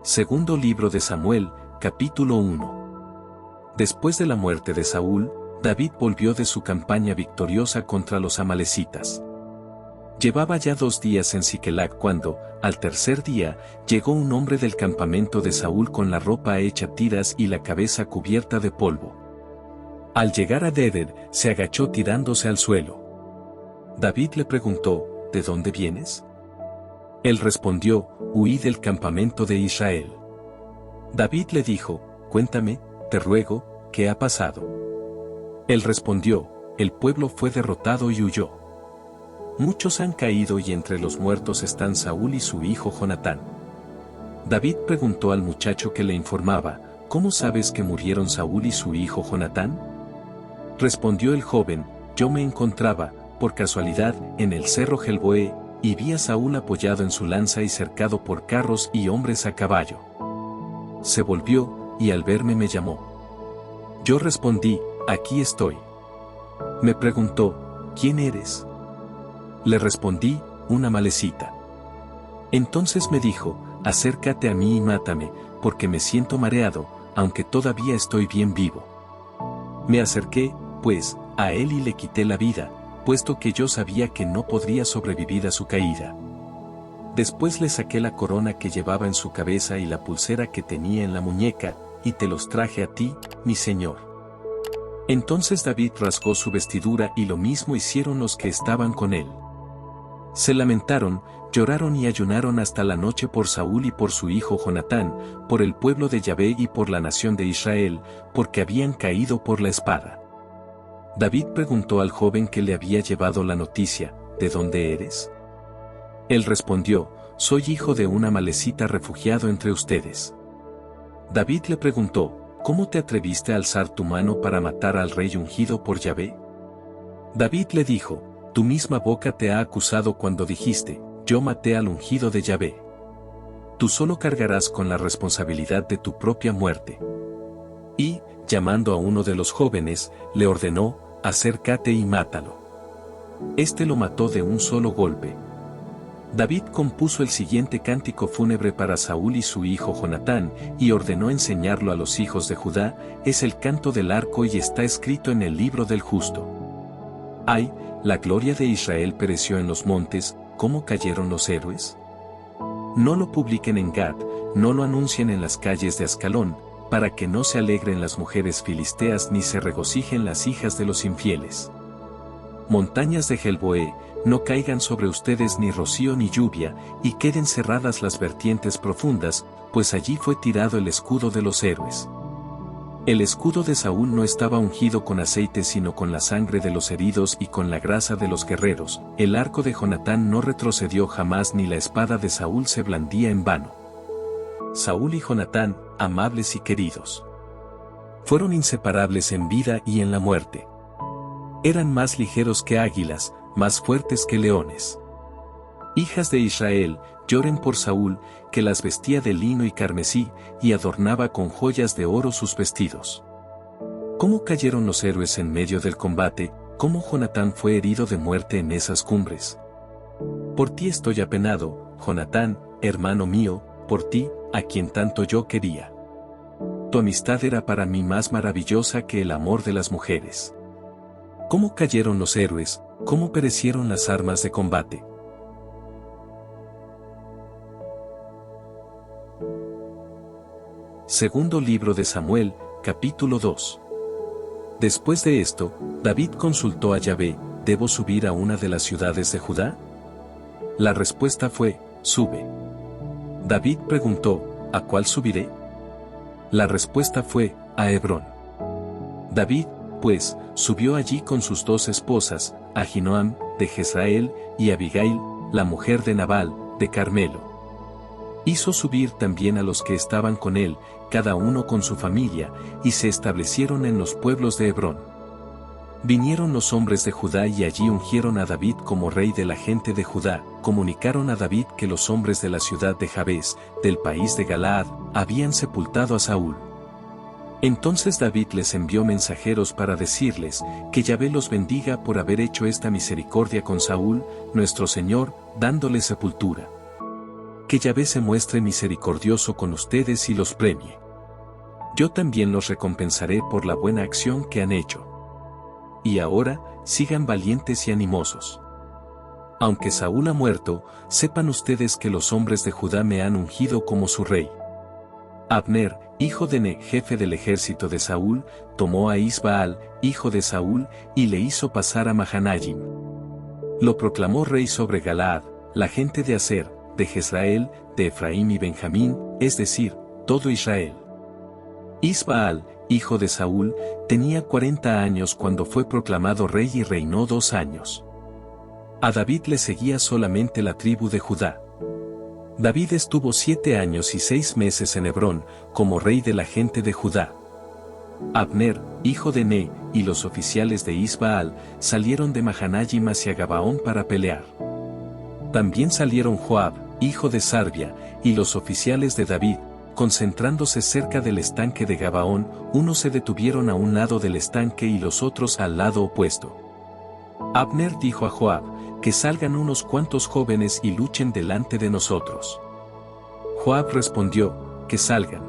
Segundo libro de Samuel, capítulo 1. Después de la muerte de Saúl, David volvió de su campaña victoriosa contra los amalecitas. Llevaba ya 2 días en Siquelac cuando, al tercer día, llegó un hombre del campamento de Saúl con la ropa hecha tiras y la cabeza cubierta de polvo. Al llegar a Deder, se agachó tirándose al suelo. David le preguntó, ¿de dónde vienes? Él respondió, huí del campamento de Israel. David le dijo, cuéntame, te ruego, ¿qué ha pasado? Él respondió, el pueblo fue derrotado y huyó. Muchos han caído y entre los muertos están Saúl y su hijo Jonatán. David preguntó al muchacho que le informaba, ¿cómo sabes que murieron Saúl y su hijo Jonatán? Respondió el joven, yo me encontraba, por casualidad, en el cerro Gelboé, y vi a Saúl apoyado en su lanza y cercado por carros y hombres a caballo. Se volvió, y al verme me llamó. Yo respondí, aquí estoy. Me preguntó, ¿quién eres? Le respondí, una amalecita. Entonces me dijo, acércate a mí y mátame, porque me siento mareado, aunque todavía estoy bien vivo. Me acerqué, pues, a él y le quité la vida, puesto que yo sabía que no podría sobrevivir a su caída. Después le saqué la corona que llevaba en su cabeza y la pulsera que tenía en la muñeca, y te los traje a ti, mi señor. Entonces David rasgó su vestidura y lo mismo hicieron los que estaban con él. Se lamentaron, lloraron y ayunaron hasta la noche por Saúl y por su hijo Jonatán, por el pueblo de Yahvé y por la nación de Israel, porque habían caído por la espada. David preguntó al joven que le había llevado la noticia, ¿de dónde eres? Él respondió, soy hijo de una amalecita refugiado entre ustedes. David le preguntó, ¿cómo te atreviste a alzar tu mano para matar al rey ungido por Yahvé? David le dijo, tu misma boca te ha acusado cuando dijiste, yo maté al ungido de Yahvé. Tú solo cargarás con la responsabilidad de tu propia muerte. Y, llamando a uno de los jóvenes, le ordenó, acércate y mátalo. Este lo mató de un solo golpe. David compuso el siguiente cántico fúnebre para Saúl y su hijo Jonatán, y ordenó enseñarlo a los hijos de Judá, es el canto del arco y está escrito en el libro del justo. Ay, la gloria de Israel pereció en los montes, ¿cómo cayeron los héroes? No lo publiquen en Gad, no lo anuncien en las calles de Ascalón, para que no se alegren las mujeres filisteas ni se regocijen las hijas de los infieles. Montañas de Gelboé, no caigan sobre ustedes ni rocío ni lluvia, y queden cerradas las vertientes profundas, pues allí fue tirado el escudo de los héroes. El escudo de Saúl no estaba ungido con aceite sino con la sangre de los heridos y con la grasa de los guerreros, el arco de Jonatán no retrocedió jamás ni la espada de Saúl se blandía en vano. Saúl y Jonatán, amables y queridos. Fueron inseparables en vida y en la muerte. Eran más ligeros que águilas, más fuertes que leones. Hijas de Israel, lloren por Saúl, que las vestía de lino y carmesí, y adornaba con joyas de oro sus vestidos. ¿Cómo cayeron los héroes en medio del combate? ¿Cómo Jonatán fue herido de muerte en esas cumbres? Por ti estoy apenado, Jonatán, hermano mío, por ti, a quien tanto yo quería. Tu amistad era para mí más maravillosa que el amor de las mujeres. ¿Cómo cayeron los héroes? ¿Cómo perecieron las armas de combate? Segundo libro de Samuel, capítulo 2. Después de esto, David consultó a Yahvé, ¿debo subir a una de las ciudades de Judá? La respuesta fue, sube. David preguntó, ¿a cuál subiré? La respuesta fue, a Hebrón. David, pues, subió allí con sus 2 esposas, Ahinoam, de Jezreel, y Abigail, la mujer de Nabal, de Carmelo. Hizo subir también a los que estaban con él, cada uno con su familia, y se establecieron en los pueblos de Hebrón. Vinieron los hombres de Judá y allí ungieron a David como rey de la gente de Judá, comunicaron a David que los hombres de la ciudad de Jabes, del país de Galaad, habían sepultado a Saúl. Entonces David les envió mensajeros para decirles, que Yahvé los bendiga por haber hecho esta misericordia con Saúl, nuestro Señor, dándole sepultura. que Yahvé se muestre misericordioso con ustedes y los premie. Yo también los recompensaré por la buena acción que han hecho. Y ahora, sigan valientes y animosos. Aunque Saúl ha muerto, sepan ustedes que los hombres de Judá me han ungido como su rey. Abner, hijo de Ner, jefe del ejército de Saúl, tomó a Isbaal, hijo de Saúl, y le hizo pasar a Mahanayim. Lo proclamó rey sobre Galaad, la gente de Aser, de Jezreel, de Efraín y Benjamín, es decir, todo Israel. Isbaal, hijo de Saúl, tenía 40 años cuando fue proclamado rey y reinó 2 años. A David le seguía solamente la tribu de Judá. David estuvo 7 años y 6 meses en Hebrón, como rey de la gente de Judá. Abner, hijo de Ner, y los oficiales de Isbaal, salieron de Mahanayim hacia Gabaón para pelear. También salieron Joab, hijo de Sarvia, y los oficiales de David, concentrándose cerca del estanque de Gabaón, unos se detuvieron a un lado del estanque y los otros al lado opuesto. Abner dijo a Joab, que salgan unos cuantos jóvenes y luchen delante de nosotros. Joab respondió, que salgan.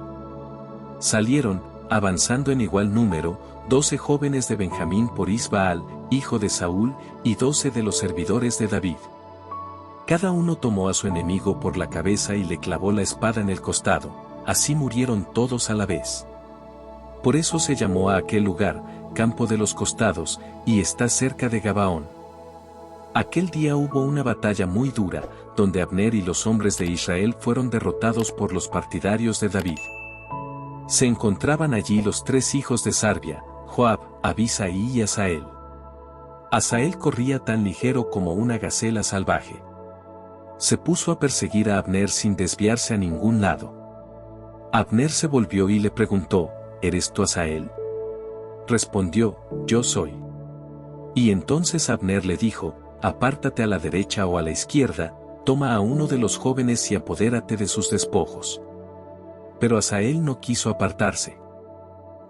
Salieron, avanzando en igual número, 12 jóvenes de Benjamín por Isbaal, hijo de Saúl, y 12 de los servidores de David. Cada uno tomó a su enemigo por la cabeza y le clavó la espada en el costado, así murieron todos a la vez. Por eso se llamó a aquel lugar, Campo de los Costados, y está cerca de Gabaón. Aquel día hubo una batalla muy dura, donde Abner y los hombres de Israel fueron derrotados por los partidarios de David. Se encontraban allí los 3 hijos de Sarvia, Joab, Abisaí y Asael. Asael corría tan ligero como una gacela salvaje. Se puso a perseguir a Abner sin desviarse a ningún lado. Abner se volvió y le preguntó, ¿eres tú Asael? Respondió, yo soy. Y entonces Abner le dijo, apártate a la derecha o a la izquierda, toma a uno de los jóvenes y apodérate de sus despojos. Pero Asael no quiso apartarse.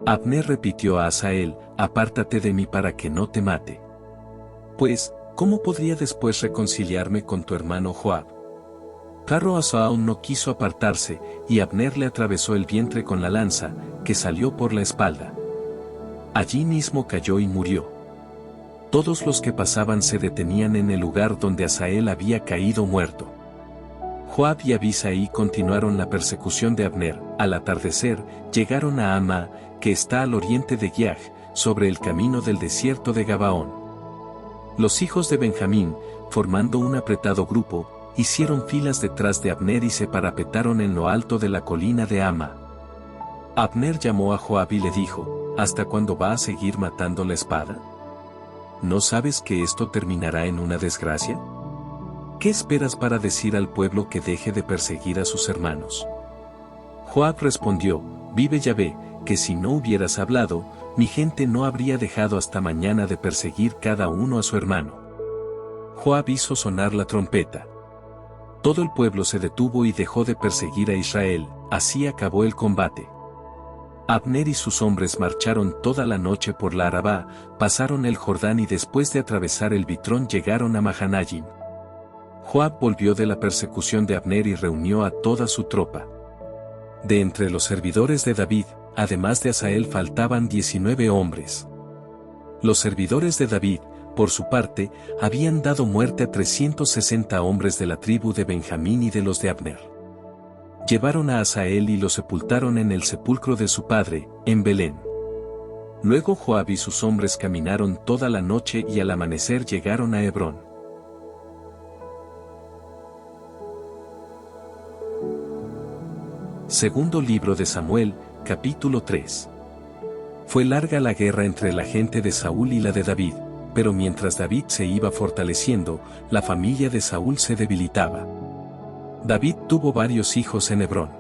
Abner repitió a Asael, apártate de mí para que no te mate. Pues, ¿cómo podría después reconciliarme con tu hermano Joab? Claro, Asael no quiso apartarse, y Abner le atravesó el vientre con la lanza, que salió por la espalda. Allí mismo cayó y murió. Todos los que pasaban se detenían en el lugar donde Asael había caído muerto. Joab y Abisaí continuaron la persecución de Abner. Al atardecer, llegaron a Ama, que está al oriente de Giach, sobre el camino del desierto de Gabaón. Los hijos de Benjamín, formando un apretado grupo, hicieron filas detrás de Abner y se parapetaron en lo alto de la colina de Ama. Abner llamó a Joab y le dijo, ¿hasta cuándo va a seguir matando la espada? ¿No sabes que esto terminará en una desgracia? ¿Qué esperas para decir al pueblo que deje de perseguir a sus hermanos? Joab respondió, vive Yahvé, que si no hubieras hablado, mi gente no habría dejado hasta mañana de perseguir cada uno a su hermano. Joab hizo sonar la trompeta. Todo el pueblo se detuvo y dejó de perseguir a Israel, así acabó el combate. Abner y sus hombres marcharon toda la noche por la Arabá, pasaron el Jordán y después de atravesar el Bitrón llegaron a Mahanayim. Joab volvió de la persecución de Abner y reunió a toda su tropa. De entre los servidores de David, además de Asael faltaban 19 hombres. Los servidores de David, por su parte, habían dado muerte a 360 hombres de la tribu de Benjamín y de los de Abner. Llevaron a Asael y lo sepultaron en el sepulcro de su padre, en Belén. Luego Joab y sus hombres caminaron toda la noche y al amanecer llegaron a Hebrón. Segundo libro de Samuel, capítulo 3. Fue larga la guerra entre la gente de Saúl y la de David, pero mientras David se iba fortaleciendo, la familia de Saúl se debilitaba. David tuvo varios hijos en Hebrón.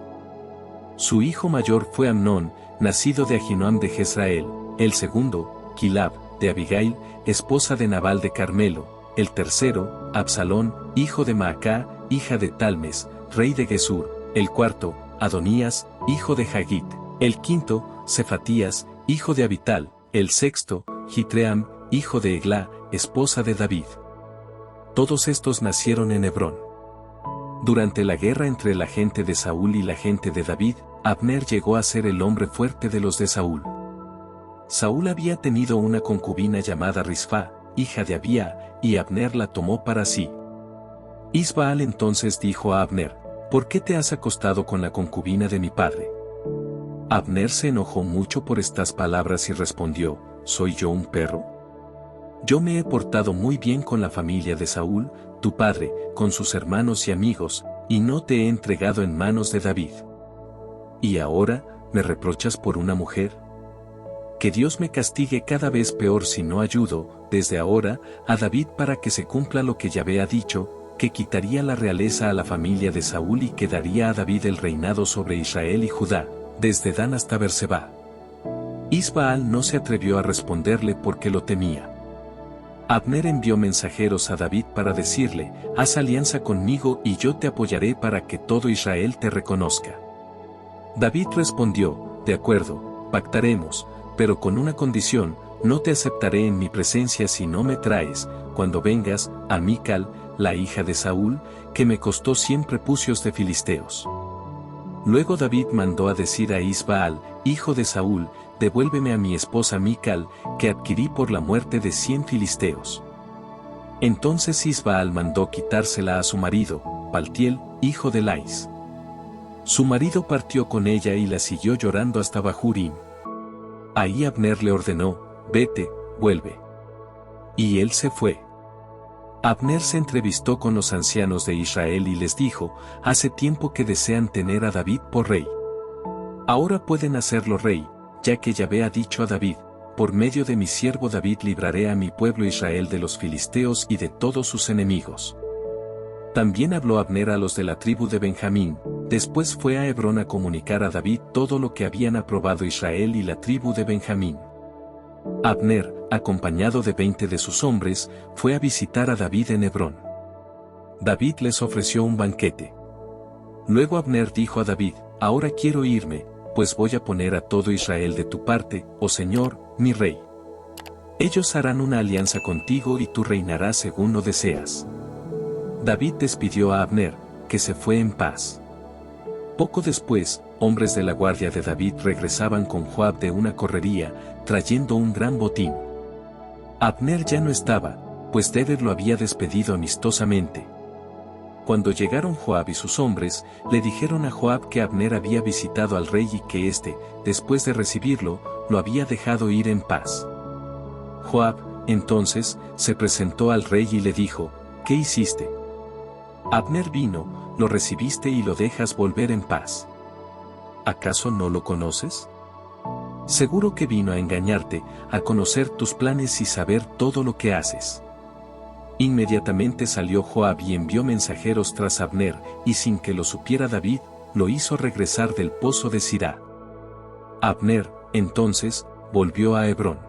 Su hijo mayor fue Amnón, nacido de Ahinoam de Jezreel, el segundo, Kilab, de Abigail, esposa de Nabal de Carmelo, el tercero, Absalón, hijo de Maacá, hija de Talmes, rey de Gesur, el cuarto, Adonías, hijo de Hagit, el quinto, Cefatías, hijo de Abital, el sexto, Jitream, hijo de Eglá, esposa de David. Todos estos nacieron en Hebrón. Durante la guerra entre la gente de Saúl y la gente de David, Abner llegó a ser el hombre fuerte de los de Saúl. Saúl había tenido una concubina llamada Rispa, hija de Abía, y Abner la tomó para sí. Isbaal entonces dijo a Abner: ¿Por qué te has acostado con la concubina de mi padre? Abner se enojó mucho por estas palabras y respondió: ¿Soy yo un perro? Yo me he portado muy bien con la familia de Saúl, tu padre, con sus hermanos y amigos, y no te he entregado en manos de David. ¿Y ahora, me reprochas por una mujer? Que Dios me castigue cada vez peor si no ayudo, desde ahora, a David para que se cumpla lo que Yahvé ha dicho, que quitaría la realeza a la familia de Saúl y que daría a David el reinado sobre Israel y Judá, desde Dan hasta Berseba. Isbaal no se atrevió a responderle porque lo temía. Abner envió mensajeros a David para decirle: haz alianza conmigo y yo te apoyaré para que todo Israel te reconozca. David respondió: de acuerdo, pactaremos, pero con una condición: no te aceptaré en mi presencia si no me traes, cuando vengas, a Mical, la hija de Saúl, que me costó 100 prepucios de filisteos. Luego David mandó a decir a Isbaal, hijo de Saúl: devuélveme a mi esposa Mical, que adquirí por la muerte de 100 filisteos. Entonces Isbaal mandó quitársela a su marido, Paltiel, hijo de Lais. Su marido partió con ella y la siguió llorando hasta Bahurim. Ahí Abner le ordenó: vete, vuelve. Y él se fue. Abner se entrevistó con los ancianos de Israel y les dijo: hace tiempo que desean tener a David por rey. Ahora pueden hacerlo rey, ya que Yahvé ha dicho a David: por medio de mi siervo David libraré a mi pueblo Israel de los filisteos y de todos sus enemigos. También habló Abner a los de la tribu de Benjamín. Después fue a Hebrón a comunicar a David todo lo que habían aprobado Israel y la tribu de Benjamín. Abner, acompañado de 20 de sus hombres, fue a visitar a David en Hebrón. David les ofreció un banquete. Luego Abner dijo a David: ahora quiero irme, pues voy a poner a todo Israel de tu parte, oh Señor, mi rey. Ellos harán una alianza contigo y tú reinarás según lo deseas. David despidió a Abner, que se fue en paz. Poco después, hombres de la guardia de David regresaban con Joab de una correría, trayendo un gran botín. Abner ya no estaba, pues Deber lo había despedido amistosamente. Cuando llegaron Joab y sus hombres, le dijeron a Joab que Abner había visitado al rey y que éste, después de recibirlo, lo había dejado ir en paz. Joab, entonces, se presentó al rey y le dijo: ¿qué hiciste? Abner vino, lo recibiste y lo dejas volver en paz. ¿Acaso no lo conoces? Seguro que vino a engañarte, a conocer tus planes y saber todo lo que haces. Inmediatamente salió Joab y envió mensajeros tras Abner, y sin que lo supiera David, lo hizo regresar del pozo de Sirá. Abner, entonces, volvió a Hebrón.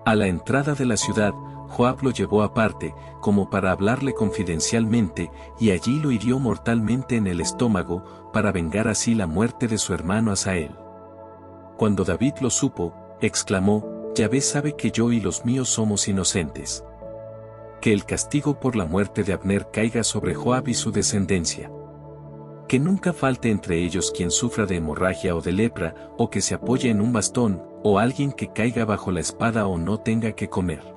A la entrada de la ciudad, Joab lo llevó aparte, como para hablarle confidencialmente, y allí lo hirió mortalmente en el estómago, para vengar así la muerte de su hermano Asael. Cuando David lo supo, exclamó: Yahvé sabe que yo y los míos somos inocentes. Que el castigo por la muerte de Abner caiga sobre Joab y su descendencia. Que nunca falte entre ellos quien sufra de hemorragia o de lepra, o que se apoye en un bastón, o alguien que caiga bajo la espada o no tenga que comer.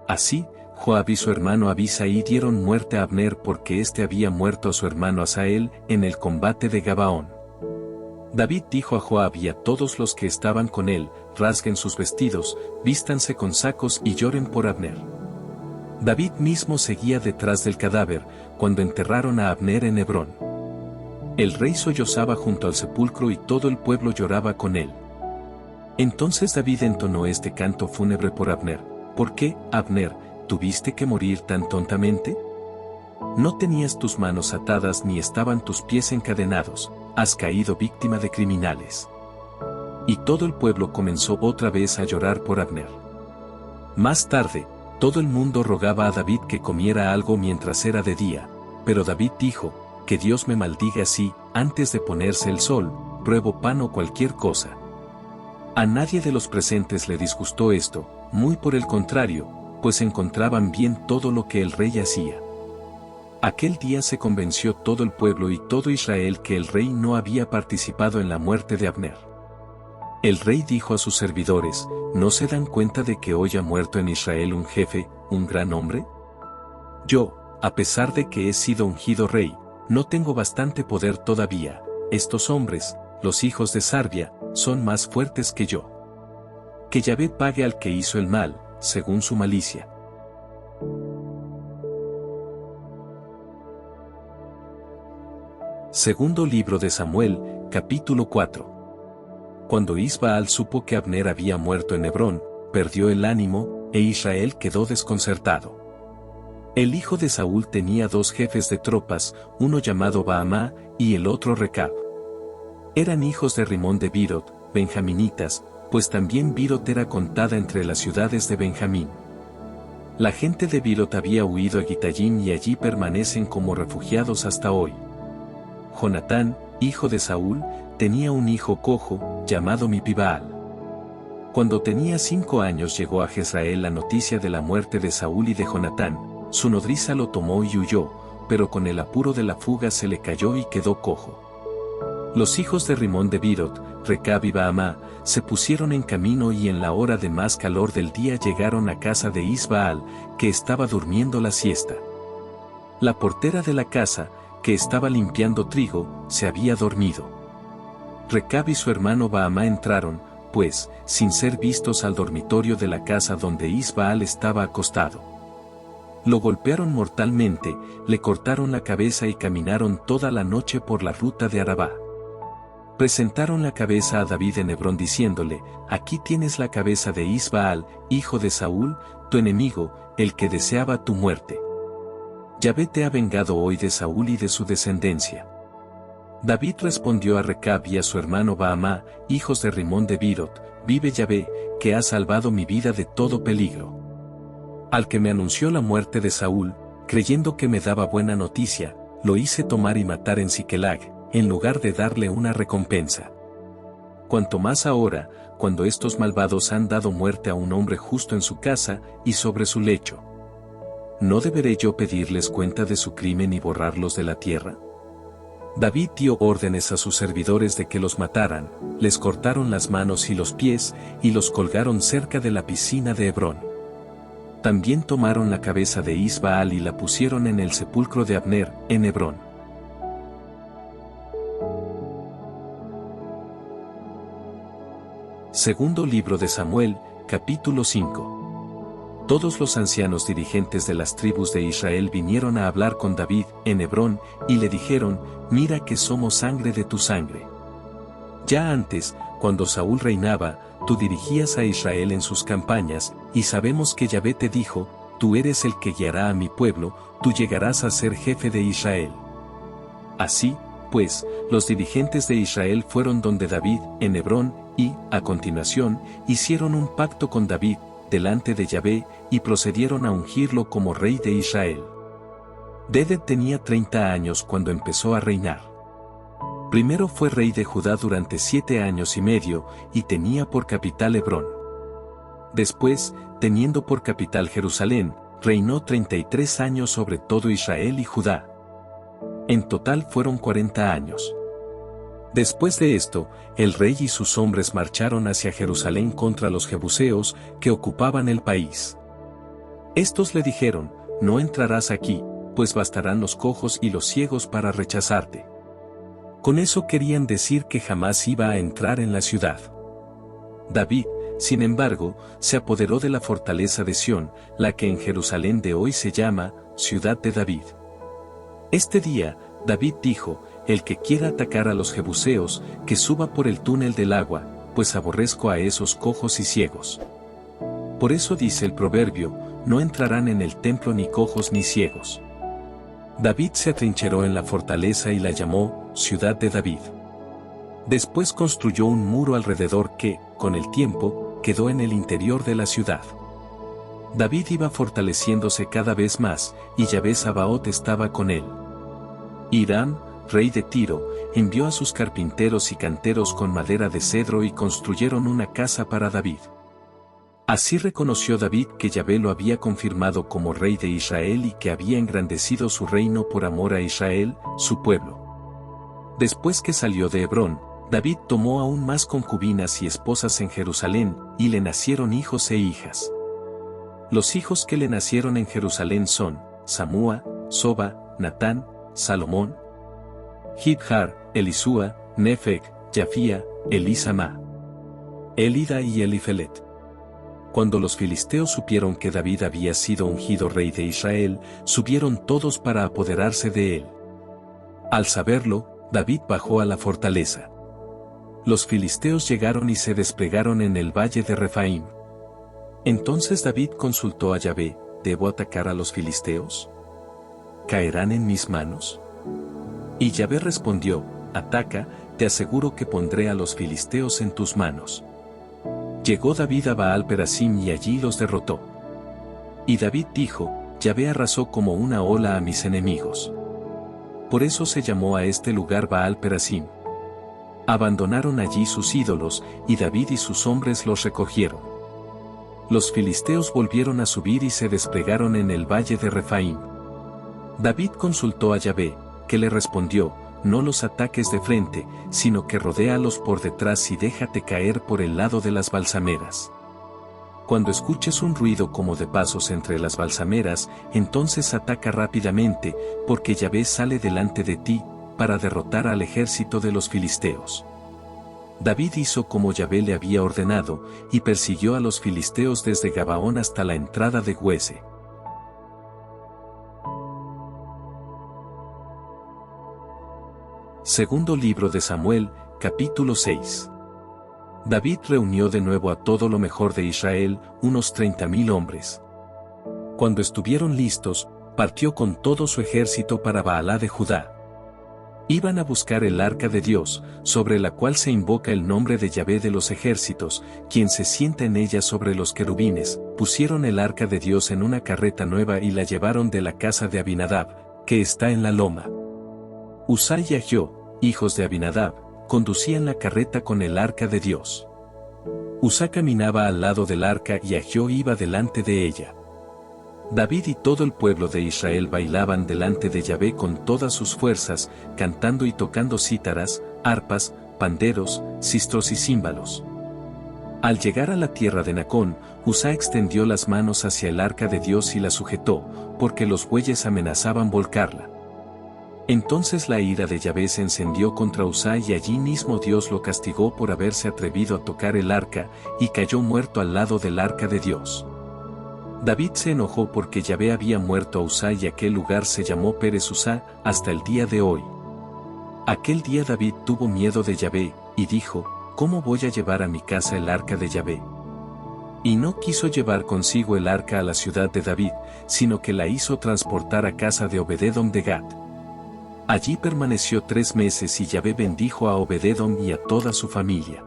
Así, Joab y su hermano Abisai dieron muerte a Abner porque éste había muerto a su hermano Asael en el combate de Gabaón. David dijo a Joab y a todos los que estaban con él: rasguen sus vestidos, vístanse con sacos y lloren por Abner. David mismo seguía detrás del cadáver, cuando enterraron a Abner en Hebrón. El rey sollozaba junto al sepulcro y todo el pueblo lloraba con él. Entonces David entonó este canto fúnebre por Abner: ¿por qué, Abner, tuviste que morir tan tontamente? No tenías tus manos atadas ni estaban tus pies encadenados, has caído víctima de criminales. Y todo el pueblo comenzó otra vez a llorar por Abner. Más tarde, todo el mundo rogaba a David que comiera algo mientras era de día, pero David dijo: que Dios me maldiga si, antes de ponerse el sol, pruebo pan o cualquier cosa. A nadie de los presentes le disgustó esto, muy por el contrario, pues encontraban bien todo lo que el rey hacía. Aquel día se convenció todo el pueblo y todo Israel que el rey no había participado en la muerte de Abner. El rey dijo a sus servidores, ¿no se dan cuenta de que hoy ha muerto en Israel un jefe, un gran hombre? Yo, a pesar de que he sido ungido rey, no tengo bastante poder todavía. Estos hombres, los hijos de Sarbia, son más fuertes que yo. Que Yahvé pague al que hizo el mal, según su malicia. Segundo libro de Samuel, capítulo 4. Cuando Isbaal supo que Abner había muerto en Hebrón, perdió el ánimo, e Israel quedó desconcertado. El hijo de Saúl tenía dos jefes de tropas, uno llamado Baamá, y el otro Recab. Eran hijos de Rimón de Birot, benjaminitas, pues también Birot era contada entre las ciudades de Benjamín. La gente de Birot había huido a Gitayim y allí permanecen como refugiados hasta hoy. Jonatán, hijo de Saúl, tenía un hijo cojo, llamado Mipibaal. Cuando tenía 5 años llegó a Jezreel la noticia de la muerte de Saúl y de Jonatán, su nodriza lo tomó y huyó, pero con el apuro de la fuga se le cayó y quedó cojo. Los hijos de Rimón de Birot, Recab y Baamá, se pusieron en camino y en la hora de más calor del día llegaron a casa de Isbaal, que estaba durmiendo la siesta. La portera de la casa, que estaba limpiando trigo, se había dormido. Recab y su hermano Baamá entraron, pues, sin ser vistos al dormitorio de la casa donde Isbaal estaba acostado. Lo golpearon mortalmente, le cortaron la cabeza y caminaron toda la noche por la ruta de Arabá. Presentaron la cabeza a David en Hebrón diciéndole, aquí tienes la cabeza de Isbaal, hijo de Saúl, tu enemigo, el que deseaba tu muerte. Yahvé te ha vengado hoy de Saúl y de su descendencia. David respondió a Recab y a su hermano Baamá, hijos de Rimón de Birot, vive Yahvé, que ha salvado mi vida de todo peligro. Al que me anunció la muerte de Saúl, creyendo que me daba buena noticia, lo hice tomar y matar en Siquelag, en lugar de darle una recompensa. Cuanto más ahora, cuando estos malvados han dado muerte a un hombre justo en su casa y sobre su lecho. ¿No deberé yo pedirles cuenta de su crimen y borrarlos de la tierra? David dio órdenes a sus servidores de que los mataran, les cortaron las manos y los pies, y los colgaron cerca de la piscina de Hebrón. También tomaron la cabeza de Isbaal y la pusieron en el sepulcro de Abner, en Hebrón. Segundo libro de Samuel, capítulo 5. Todos los ancianos dirigentes de las tribus de Israel vinieron a hablar con David, en Hebrón, y le dijeron, mira que somos sangre de tu sangre. Ya antes, cuando Saúl reinaba, tú dirigías a Israel en sus campañas, y sabemos que Yahvé te dijo, tú eres el que guiará a mi pueblo, tú llegarás a ser jefe de Israel. Así, pues, los dirigentes de Israel fueron donde David, en Hebrón, y, a continuación, hicieron un pacto con David, delante de Yahvé, y procedieron a ungirlo como rey de Israel. Deded tenía 30 años cuando empezó a reinar. Primero fue rey de Judá durante 7 años y medio, y tenía por capital Hebrón. Después, teniendo por capital Jerusalén, reinó 33 años sobre todo Israel y Judá. En total fueron 40 años. Después de esto, el rey y sus hombres marcharon hacia Jerusalén contra los jebuseos, que ocupaban el país. Estos le dijeron, no entrarás aquí, pues bastarán los cojos y los ciegos para rechazarte. Con eso querían decir que jamás iba a entrar en la ciudad. David, sin embargo, se apoderó de la fortaleza de Sión, la que en Jerusalén de hoy se llama, Ciudad de David. Este día, David dijo, el que quiera atacar a los jebuseos, que suba por el túnel del agua, pues aborrezco a esos cojos y ciegos. Por eso dice el proverbio, no entrarán en el templo ni cojos ni ciegos. David se atrincheró en la fortaleza y la llamó, Ciudad de David. Después construyó un muro alrededor que, con el tiempo, quedó en el interior de la ciudad. David iba fortaleciéndose cada vez más, y Yahvé Sabaoth estaba con él. Hiram, rey de Tiro, envió a sus carpinteros y canteros con madera de cedro y construyeron una casa para David. Así reconoció David que Yahvé lo había confirmado como rey de Israel y que había engrandecido su reino por amor a Israel, su pueblo. Después que salió de Hebrón, David tomó aún más concubinas y esposas en Jerusalén, y le nacieron hijos e hijas. Los hijos que le nacieron en Jerusalén son, Samúa, Soba, Natán, Salomón, Jibjar, Elisúa, Nefeg, Jafía, Elisama, Elida y Elifelet. Cuando los filisteos supieron que David había sido ungido rey de Israel, subieron todos para apoderarse de él. Al saberlo, David bajó a la fortaleza. Los filisteos llegaron y se desplegaron en el valle de Refaim. Entonces David consultó a Yahvé: ¿debo atacar a los filisteos? ¿Caerán en mis manos? Y Yahvé respondió: ataca, te aseguro que pondré a los filisteos en tus manos. Llegó David a Baal-Perasim y allí los derrotó. Y David dijo: Yahvé arrasó como una ola a mis enemigos. Por eso se llamó a este lugar Baal-Perasim. Abandonaron allí sus ídolos, y David y sus hombres los recogieron. Los filisteos volvieron a subir y se desplegaron en el valle de Refaim. David consultó a Yahvé, que le respondió: no los ataques de frente, sino que rodéalos por detrás y déjate caer por el lado de las balsameras. Cuando escuches un ruido como de pasos entre las balsameras, entonces ataca rápidamente, porque Yahvé sale delante de ti, para derrotar al ejército de los filisteos. David hizo como Yahvé le había ordenado, y persiguió a los filisteos desde Gabaón hasta la entrada de Güese. Segundo libro de Samuel, capítulo 6. David reunió de nuevo a todo lo mejor de Israel, unos 30,000 hombres. Cuando estuvieron listos, partió con todo su ejército para Baalá de Judá. Iban a buscar el arca de Dios, sobre la cual se invoca el nombre de Yahvé de los ejércitos, quien se sienta en ella sobre los querubines. Pusieron el arca de Dios en una carreta nueva y la llevaron de la casa de Abinadab, que está en la loma. Uzá y Ahio, hijos de Abinadab, conducían la carreta con el arca de Dios. Uzá caminaba al lado del arca y Ahio iba delante de ella. David y todo el pueblo de Israel bailaban delante de Yahvé con todas sus fuerzas, cantando y tocando cítaras, arpas, panderos, sistros y címbalos. Al llegar a la tierra de Nacón, Uzá extendió las manos hacia el arca de Dios y la sujetó, porque los bueyes amenazaban volcarla. Entonces la ira de Yahvé se encendió contra Uzá y allí mismo Dios lo castigó por haberse atrevido a tocar el arca, y cayó muerto al lado del arca de Dios. David se enojó porque Yahvé había muerto a Uzá y aquel lugar se llamó Pérez Uzá hasta el día de hoy. Aquel día David tuvo miedo de Yahvé, y dijo: ¿cómo voy a llevar a mi casa el arca de Yahvé? Y no quiso llevar consigo el arca a la ciudad de David, sino que la hizo transportar a casa de Obed-edom de Gat. Allí permaneció 3 meses y Yahvé bendijo a Obed-edom y a toda su familia.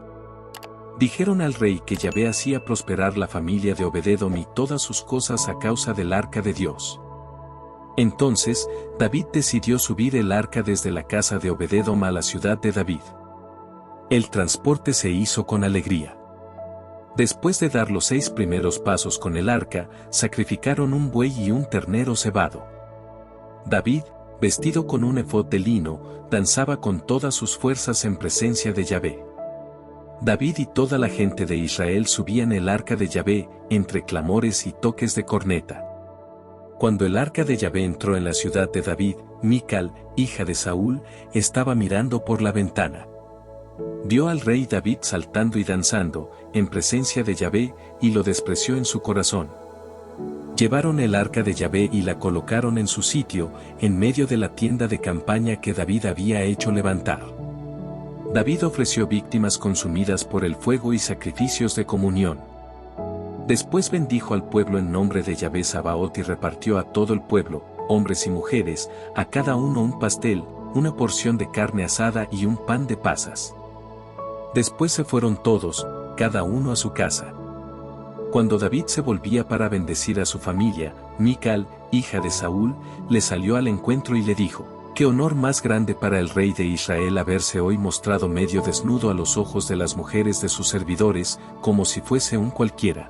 Dijeron al rey que Yahvé hacía prosperar la familia de Obed-edom y todas sus cosas a causa del arca de Dios. Entonces, David decidió subir el arca desde la casa de Obed-edom a la ciudad de David. El transporte se hizo con alegría. Después de dar los 6 primeros pasos con el arca, sacrificaron un buey y un ternero cebado. David, vestido con un efod de lino, danzaba con todas sus fuerzas en presencia de Yahvé. David y toda la gente de Israel subían el arca de Yahvé, entre clamores y toques de corneta. Cuando el arca de Yahvé entró en la ciudad de David, Mical, hija de Saúl, estaba mirando por la ventana. Vio al rey David saltando y danzando, en presencia de Yahvé, y lo despreció en su corazón. Llevaron el arca de Yahvé y la colocaron en su sitio, en medio de la tienda de campaña que David había hecho levantar. David ofreció víctimas consumidas por el fuego y sacrificios de comunión. Después bendijo al pueblo en nombre de Yahvé Sabaoth y repartió a todo el pueblo, hombres y mujeres, a cada uno un pastel, una porción de carne asada y un pan de pasas. Después se fueron todos, cada uno a su casa. Cuando David se volvía para bendecir a su familia, Mical, hija de Saúl, le salió al encuentro y le dijo: «Qué honor más grande para el rey de Israel haberse hoy mostrado medio desnudo a los ojos de las mujeres de sus servidores, como si fuese un cualquiera.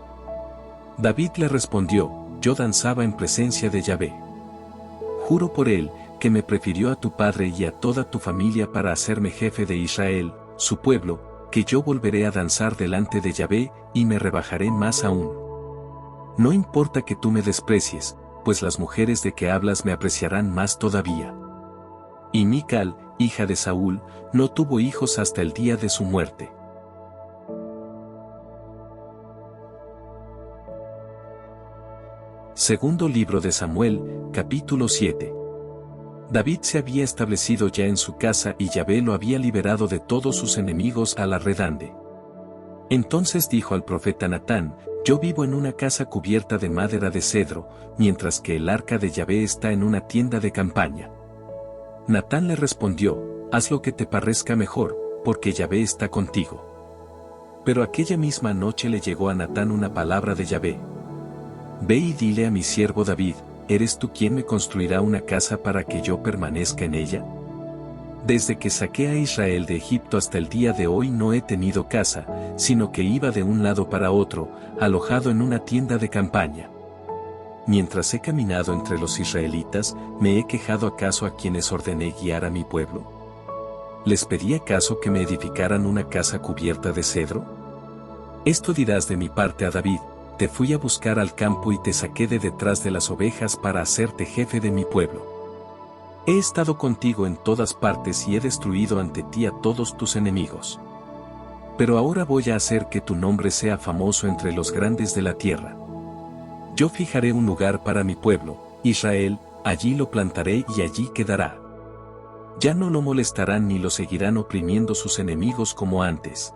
David le respondió, yo danzaba en presencia de Yahvé. Juro por él, que me prefirió a tu padre y a toda tu familia para hacerme jefe de Israel, su pueblo, que yo volveré a danzar delante de Yahvé, y me rebajaré más aún. No importa que tú me desprecies, pues las mujeres de que hablas me apreciarán más todavía. Y Mical, hija de Saúl, no tuvo hijos hasta el día de su muerte. Segundo libro de Samuel, capítulo 7. David se había establecido ya en su casa y Yahvé lo había liberado de todos sus enemigos a la redande. Entonces dijo al profeta Natán, yo vivo en una casa cubierta de madera de cedro, mientras que el arca de Yahvé está en una tienda de campaña. Natán le respondió, haz lo que te parezca mejor, porque Yahvé está contigo. Pero aquella misma noche le llegó a Natán una palabra de Yahvé. Ve y dile a mi siervo David, ¿eres tú quien me construirá una casa para que yo permanezca en ella? Desde que saqué a Israel de Egipto hasta el día de hoy no he tenido casa, sino que iba de un lado para otro, alojado en una tienda de campaña. Mientras he caminado entre los israelitas, ¿me he quejado acaso a quienes ordené guiar a mi pueblo? ¿Les pedí acaso que me edificaran una casa cubierta de cedro? Esto dirás de mi parte a David, te fui a buscar al campo y te saqué de detrás de las ovejas para hacerte jefe de mi pueblo. He estado contigo en todas partes y he destruido ante ti a todos tus enemigos. Pero ahora voy a hacer que tu nombre sea famoso entre los grandes de la tierra. Yo fijaré un lugar para mi pueblo, Israel, allí lo plantaré y allí quedará. Ya no lo molestarán ni lo seguirán oprimiendo sus enemigos como antes.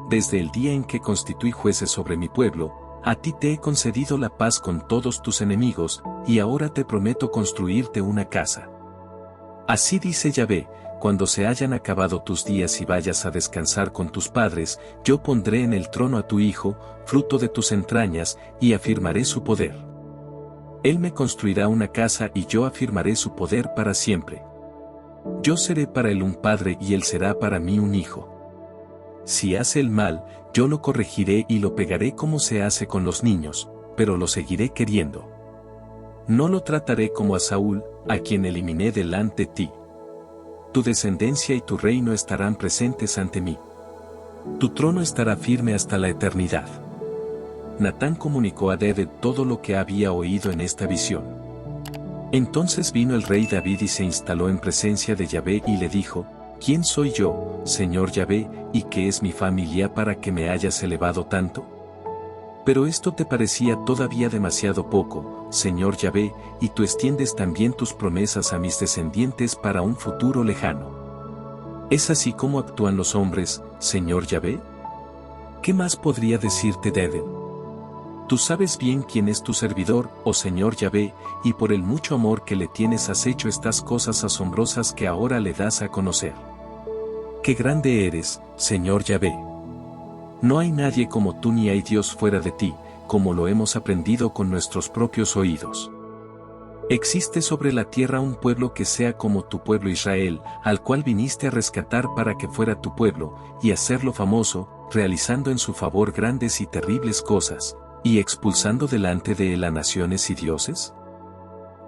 Desde el día en que constituí jueces sobre mi pueblo, a ti te he concedido la paz con todos tus enemigos, y ahora te prometo construirte una casa. Así dice Yahvé, cuando se hayan acabado tus días y vayas a descansar con tus padres, yo pondré en el trono a tu hijo, fruto de tus entrañas, y afirmaré su poder. Él me construirá una casa y yo afirmaré su poder para siempre. Yo seré para él un padre y él será para mí un hijo. Si hace el mal, yo lo corregiré y lo pegaré como se hace con los niños, pero lo seguiré queriendo. No lo trataré como a Saúl, a quien eliminé delante de ti. Tu descendencia y tu reino estarán presentes ante mí. Tu trono estará firme hasta la eternidad. Natán comunicó a David todo lo que había oído en esta visión. Entonces vino el rey David y se instaló en presencia de Yahvé y le dijo, ¿quién soy yo, Señor Yahvé, y qué es mi familia para que me hayas elevado tanto? Pero esto te parecía todavía demasiado poco, Señor Yahvé, y tú extiendes también tus promesas a mis descendientes para un futuro lejano. ¿Es así como actúan los hombres, Señor Yahvé? ¿Qué más podría decirte David? Tú sabes bien quién es tu servidor, oh Señor Yahvé, y por el mucho amor que le tienes has hecho estas cosas asombrosas que ahora le das a conocer. ¡Qué grande eres, Señor Yahvé! No hay nadie como tú ni hay Dios fuera de ti, como lo hemos aprendido con nuestros propios oídos. Existe sobre la tierra un pueblo que sea como tu pueblo Israel, al cual viniste a rescatar para que fuera tu pueblo, y hacerlo famoso, realizando en su favor grandes y terribles cosas, y expulsando delante de él a naciones y dioses.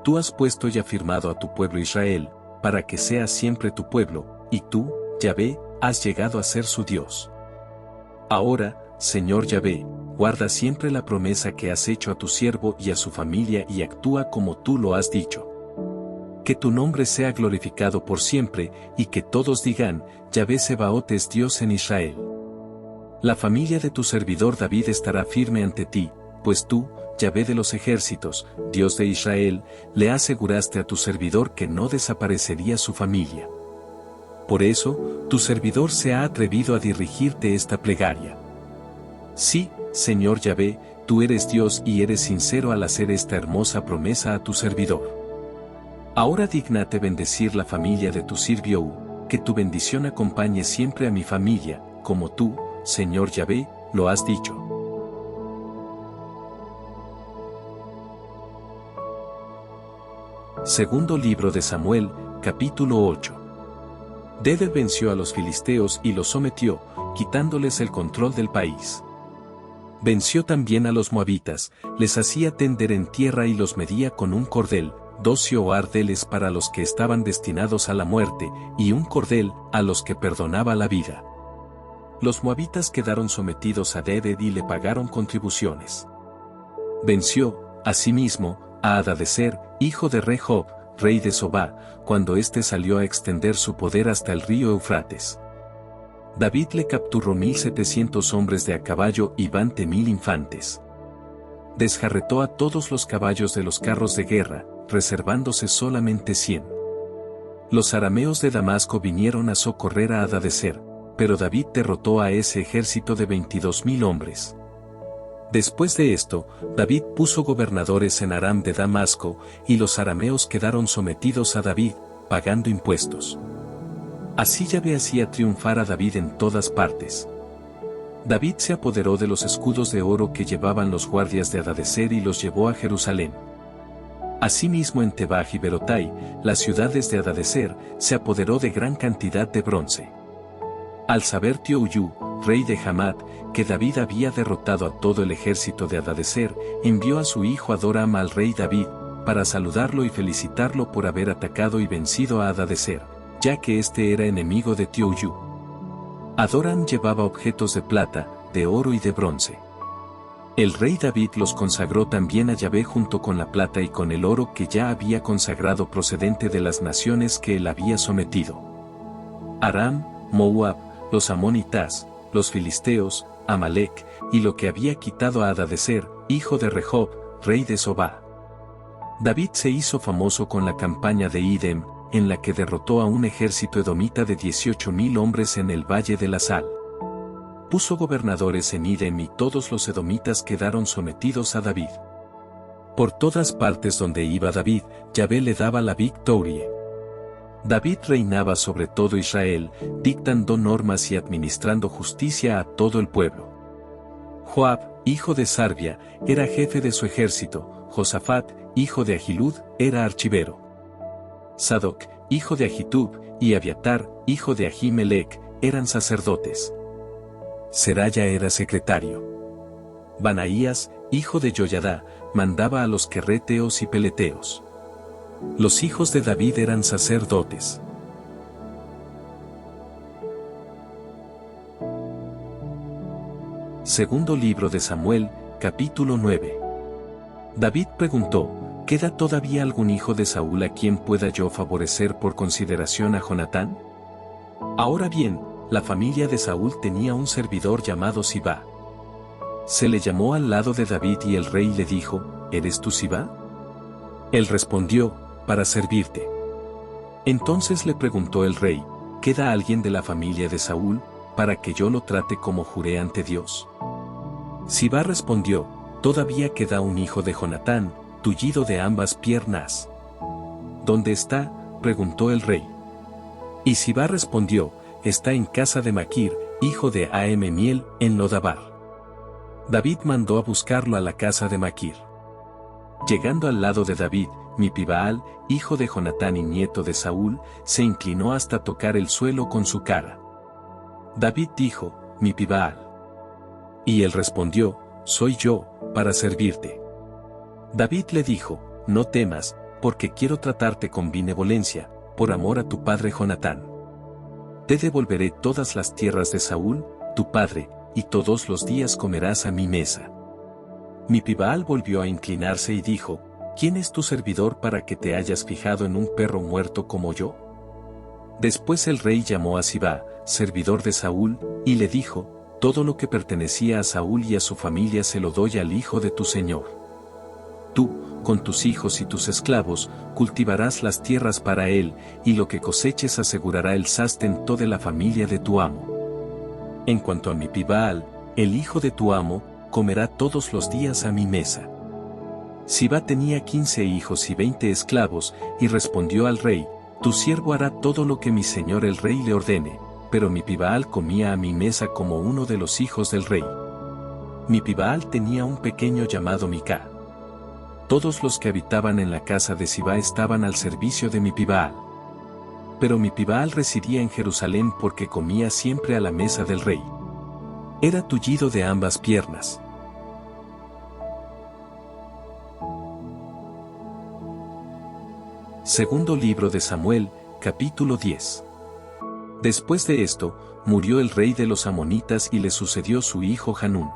Tú has puesto y afirmado a tu pueblo Israel, para que sea siempre tu pueblo, y tú, Yahvé, has llegado a ser su Dios. Ahora, Señor Yahvé, guarda siempre la promesa que has hecho a tu siervo y a su familia y actúa como tú lo has dicho. Que tu nombre sea glorificado por siempre, y que todos digan, Yahvé Sebaot es Dios en Israel. La familia de tu servidor David estará firme ante ti, pues tú, Yahvé de los ejércitos, Dios de Israel, le aseguraste a tu servidor que no desaparecería su familia. Por eso, tu servidor se ha atrevido a dirigirte esta plegaria. Sí, Señor Yahvé, tú eres Dios y eres sincero al hacer esta hermosa promesa a tu servidor. Ahora dígnate bendecir la familia de tu siervo, que tu bendición acompañe siempre a mi familia, como tú, Señor Yahvé, lo has dicho. Segundo libro de Samuel, capítulo 8. David venció a los filisteos y los sometió, quitándoles el control del país. Venció también a los moabitas, les hacía tender en tierra y los medía con un cordel, 12 ardeles para los que estaban destinados a la muerte, y un cordel a los que perdonaba la vida. Los moabitas quedaron sometidos a Debed y le pagaron contribuciones. Venció, asimismo, a Hadadezer, hijo de Rehob, rey de Sobá, cuando éste salió a extender su poder hasta el río Eufrates. David le capturó 1,700 hombres de a caballo y 20,000 infantes. Desjarretó a todos los caballos de los carros de guerra, reservándose solamente 100. Los arameos de Damasco vinieron a socorrer a Hadadezer, pero David derrotó a ese ejército de 22,000 hombres. Después de esto, David puso gobernadores en Aram de Damasco, y los arameos quedaron sometidos a David, pagando impuestos. Así Yahvé hacía triunfar a David en todas partes. David se apoderó de los escudos de oro que llevaban los guardias de Hadadezer y los llevó a Jerusalén. Asimismo en Tebaj y Berotai, las ciudades de Hadadezer, se apoderó de gran cantidad de bronce. Al saber Tiouyu, rey de Hamat, que David había derrotado a todo el ejército de Hadadezer, envió a su hijo Adoram al rey David, para saludarlo y felicitarlo por haber atacado y vencido a Hadadezer, ya que éste era enemigo de Tiouyu. Adoram llevaba objetos de plata, de oro y de bronce. El rey David los consagró también a Yahvé junto con la plata y con el oro que ya había consagrado procedente de las naciones que él había sometido. Aram, Moab, los amonitas, los filisteos, Amalek, y lo que había quitado a Hadadezer, hijo de Rehob, rey de Sobá. David se hizo famoso con la campaña de Idem, en la que derrotó a un ejército edomita de 18,000 hombres en el Valle de la Sal. Puso gobernadores en Idem y todos los edomitas quedaron sometidos a David. Por todas partes donde iba David, Yahvé le daba la victoria. David reinaba sobre todo Israel, dictando normas y administrando justicia a todo el pueblo. Joab, hijo de Sarvia, era jefe de su ejército, Josafat, hijo de Ahilud, era archivero. Sadoc, hijo de Ahitub, y Abiatar, hijo de Ahimelech, eran sacerdotes. Seraya era secretario. Banaías, hijo de Joyadá, mandaba a los querreteos y peleteos. Los hijos de David eran sacerdotes. Segundo libro de Samuel, capítulo 9. David preguntó: ¿queda todavía algún hijo de Saúl a quien pueda yo favorecer por consideración a Jonatán? Ahora bien, la familia de Saúl tenía un servidor llamado Sibá. Se le llamó al lado de David y el rey le dijo: ¿eres tú Sibá? Él respondió: para servirte. Entonces le preguntó el rey: ¿queda alguien de la familia de Saúl, para que yo lo trate como juré ante Dios? Sibá respondió: todavía queda un hijo de Jonatán, tullido de ambas piernas. ¿Dónde está?, preguntó el rey. Y Sibá respondió: está en casa de Maquir, hijo de Ahimemiel, en Lodabar. David mandó a buscarlo a la casa de Maquir. Llegando al lado de David, Mipibaal, hijo de Jonatán y nieto de Saúl, se inclinó hasta tocar el suelo con su cara. David dijo: Mipibaal. Y él respondió: soy yo, para servirte. David le dijo: no temas, porque quiero tratarte con benevolencia, por amor a tu padre Jonatán. Te devolveré todas las tierras de Saúl, tu padre, y todos los días comerás a mi mesa. Mipibaal volvió a inclinarse y dijo: ¿quién es tu servidor para que te hayas fijado en un perro muerto como yo? Después el rey llamó a Sibá, servidor de Saúl, y le dijo: todo lo que pertenecía a Saúl y a su familia se lo doy al hijo de tu señor. Tú, con tus hijos y tus esclavos, cultivarás las tierras para él, y lo que coseches asegurará el sustento de la familia de tu amo. En cuanto a Mipibaal, el hijo de tu amo, comerá todos los días a mi mesa. Sibá tenía 15 hijos y 20 esclavos, y respondió al rey: tu siervo hará todo lo que mi señor el rey le ordene, pero Mipibaal comía a mi mesa como uno de los hijos del rey. Mipibaal tenía un pequeño llamado Mica. Todos los que habitaban en la casa de Sibá estaban al servicio de Mipibaal. Pero Mipibaal residía en Jerusalén porque comía siempre a la mesa del rey. Era tullido de ambas piernas. Segundo libro de Samuel, capítulo 10. Después de esto, murió el rey de los amonitas y le sucedió su hijo Hanún.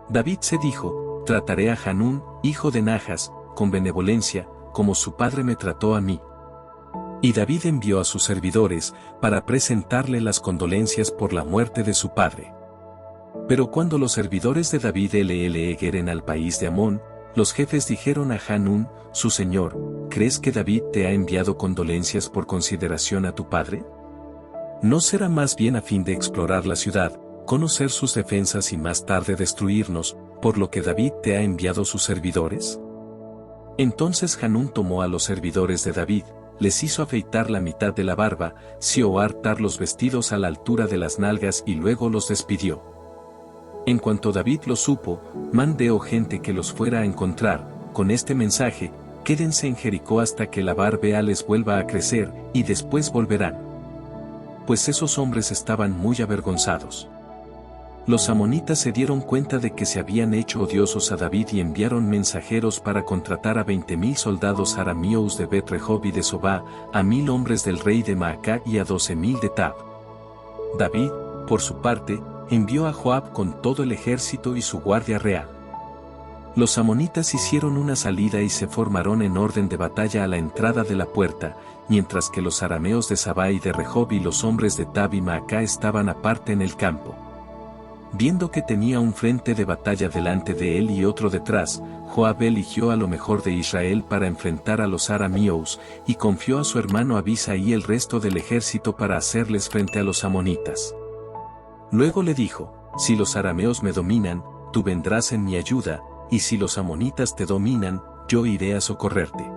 David se dijo: trataré a Hanún, hijo de Najas, con benevolencia, como su padre me trató a mí. Y David envió a sus servidores, para presentarle las condolencias por la muerte de su padre. Pero cuando los servidores de David llegaren al país de Amón, los jefes dijeron a Hanún, su señor: ¿crees que David te ha enviado condolencias por consideración a tu padre? ¿No será más bien a fin de explorar la ciudad, conocer sus defensas y más tarde destruirnos, por lo que David te ha enviado sus servidores? Entonces Hanún tomó a los servidores de David, les hizo afeitar la mitad de la barba, hizo hartar los vestidos a la altura de las nalgas y luego los despidió. En cuanto David lo supo, mandó gente que los fuera a encontrar, con este mensaje: quédense en Jericó hasta que la barba les vuelva a crecer, y después volverán. Pues esos hombres estaban muy avergonzados. Los amonitas se dieron cuenta de que se habían hecho odiosos a David y enviaron mensajeros para contratar a 20,000 soldados arameos de Bet-Rehob y de Sobá, a 1,000 hombres del rey de Maacá y a 12,000 de Tab. David, por su parte, envió a Joab con todo el ejército y su guardia real. Los amonitas hicieron una salida y se formaron en orden de batalla a la entrada de la puerta, mientras que los arameos de Sabá y de Rehob y los hombres de Tab y Maacá estaban aparte en el campo. Viendo que tenía un frente de batalla delante de él y otro detrás, Joab eligió a lo mejor de Israel para enfrentar a los arameos, y confió a su hermano Abisai y el resto del ejército para hacerles frente a los amonitas. Luego le dijo: si los arameos me dominan, tú vendrás en mi ayuda, y si los amonitas te dominan, yo iré a socorrerte.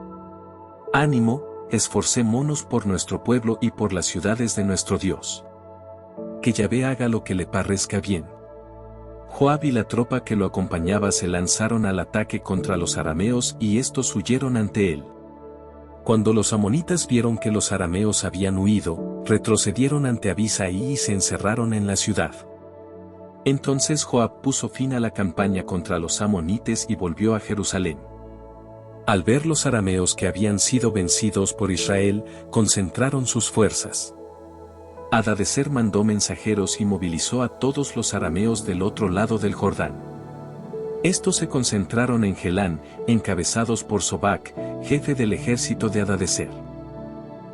Ánimo, esforcémonos por nuestro pueblo y por las ciudades de nuestro Dios. Que Yahvé haga lo que le parezca bien. Joab y la tropa que lo acompañaba se lanzaron al ataque contra los arameos y estos huyeron ante él. Cuando los amonitas vieron que los arameos habían huido, retrocedieron ante Abisai y se encerraron en la ciudad. Entonces Joab puso fin a la campaña contra los amonites y volvió a Jerusalén. Al ver los arameos que habían sido vencidos por Israel, concentraron sus fuerzas. Hadadezer mandó mensajeros y movilizó a todos los arameos del otro lado del Jordán. Estos se concentraron en Gelán, encabezados por Sobac, jefe del ejército de Hadadezer.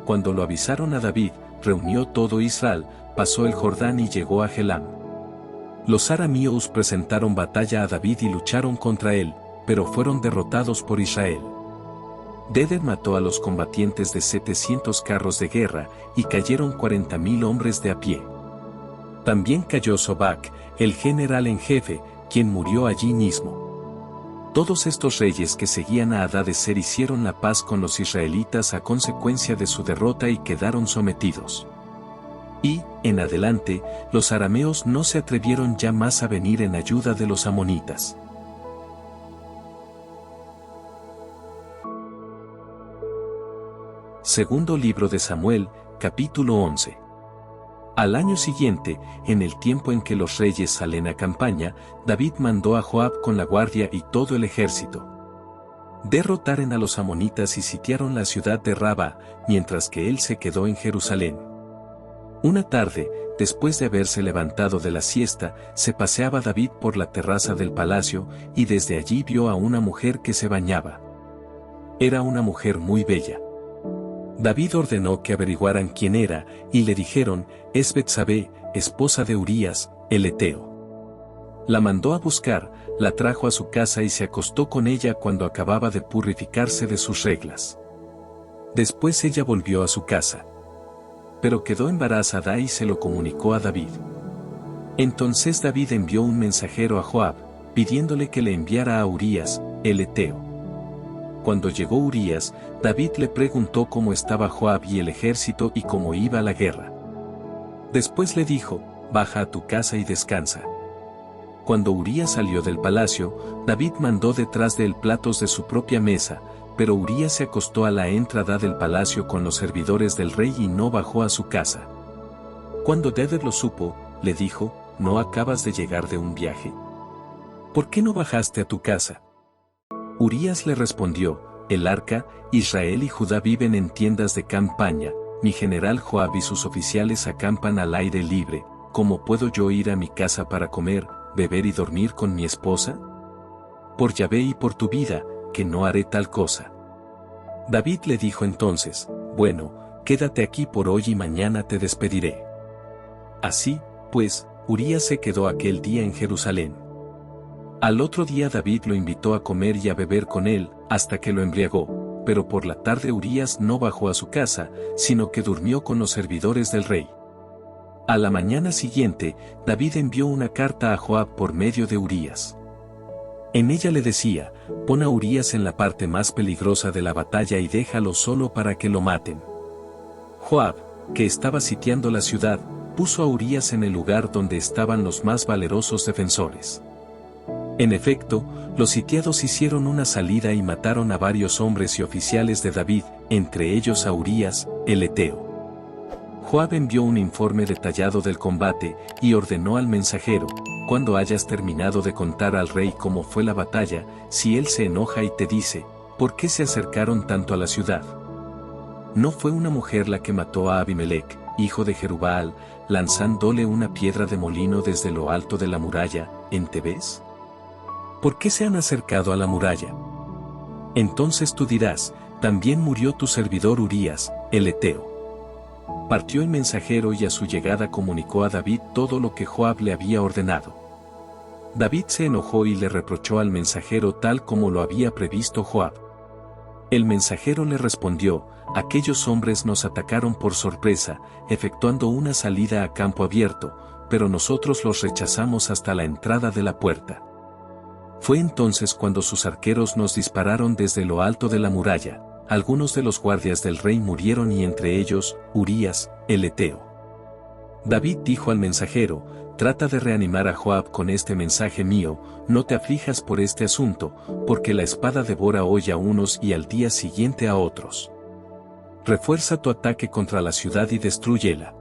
Cuando lo avisaron a David, reunió todo Israel, pasó el Jordán y llegó a Gelán. Los arameos presentaron batalla a David y lucharon contra él, pero fueron derrotados por Israel. Deder mató a los combatientes de 700 carros de guerra, y cayeron 40,000 hombres de a pie. También cayó Sobac, el general en jefe, quien murió allí mismo. Todos estos reyes que seguían a Hadadezer hicieron la paz con los israelitas a consecuencia de su derrota y quedaron sometidos. Y, en adelante, los arameos no se atrevieron ya más a venir en ayuda de los amonitas. Segundo libro de Samuel, capítulo 11. Al año siguiente, en el tiempo en que los reyes salen a campaña, David mandó a Joab con la guardia y todo el ejército. Derrotaron a los amonitas y sitiaron la ciudad de Raba, mientras que él se quedó en Jerusalén. Una tarde, después de haberse levantado de la siesta, se paseaba David por la terraza del palacio, y desde allí vio a una mujer que se bañaba. Era una mujer muy bella. David ordenó que averiguaran quién era, y le dijeron: es Betsabé, esposa de Urías, el heteo. La mandó a buscar, la trajo a su casa y se acostó con ella cuando acababa de purificarse de sus reglas. Después ella volvió a su casa. Pero quedó embarazada y se lo comunicó a David. Entonces David envió un mensajero a Joab, pidiéndole que le enviara a Urías, el heteo. Cuando llegó Urías, David le preguntó cómo estaba Joab y el ejército y cómo iba la guerra. Después le dijo: baja a tu casa y descansa. Cuando Urías salió del palacio, David mandó detrás de él platos de su propia mesa, pero Urías se acostó a la entrada del palacio con los servidores del rey y no bajó a su casa. Cuando David lo supo, le dijo: ¿no acabas de llegar de un viaje? ¿Por qué no bajaste a tu casa? Urías le respondió: el arca, Israel y Judá viven en tiendas de campaña, mi general Joab y sus oficiales acampan al aire libre, ¿cómo puedo yo ir a mi casa para comer, beber y dormir con mi esposa? Por Yahvé y por tu vida, que no haré tal cosa. David le dijo entonces, bueno, quédate aquí por hoy y mañana te despediré. Así, pues, Urías se quedó aquel día en Jerusalén. Al otro día David lo invitó a comer y a beber con él, hasta que lo embriagó, pero por la tarde Urías no bajó a su casa, sino que durmió con los servidores del rey. A la mañana siguiente, David envió una carta a Joab por medio de Urías. En ella le decía, pon a Urías en la parte más peligrosa de la batalla y déjalo solo para que lo maten. Joab, que estaba sitiando la ciudad, puso a Urías en el lugar donde estaban los más valerosos defensores. En efecto, los sitiados hicieron una salida y mataron a varios hombres y oficiales de David, entre ellos a Urías, el heteo. Joab envió un informe detallado del combate, y ordenó al mensajero, cuando hayas terminado de contar al rey cómo fue la batalla, si él se enoja y te dice, ¿por qué se acercaron tanto a la ciudad? ¿No fue una mujer la que mató a Abimelec, hijo de Jerubbaal, lanzándole una piedra de molino desde lo alto de la muralla, en Tebés? ¿Por qué se han acercado a la muralla? Entonces tú dirás, también murió tu servidor Urías, el heteo. Partió el mensajero y a su llegada comunicó a David todo lo que Joab le había ordenado. David se enojó y le reprochó al mensajero tal como lo había previsto Joab. El mensajero le respondió, aquellos hombres nos atacaron por sorpresa, efectuando una salida a campo abierto, pero nosotros los rechazamos hasta la entrada de la puerta. Fue entonces cuando sus arqueros nos dispararon desde lo alto de la muralla, algunos de los guardias del rey murieron y entre ellos, Urías, el heteo. David dijo al mensajero, trata de reanimar a Joab con este mensaje mío, no te aflijas por este asunto, porque la espada devora hoy a unos y al día siguiente a otros. Refuerza tu ataque contra la ciudad y destrúyela.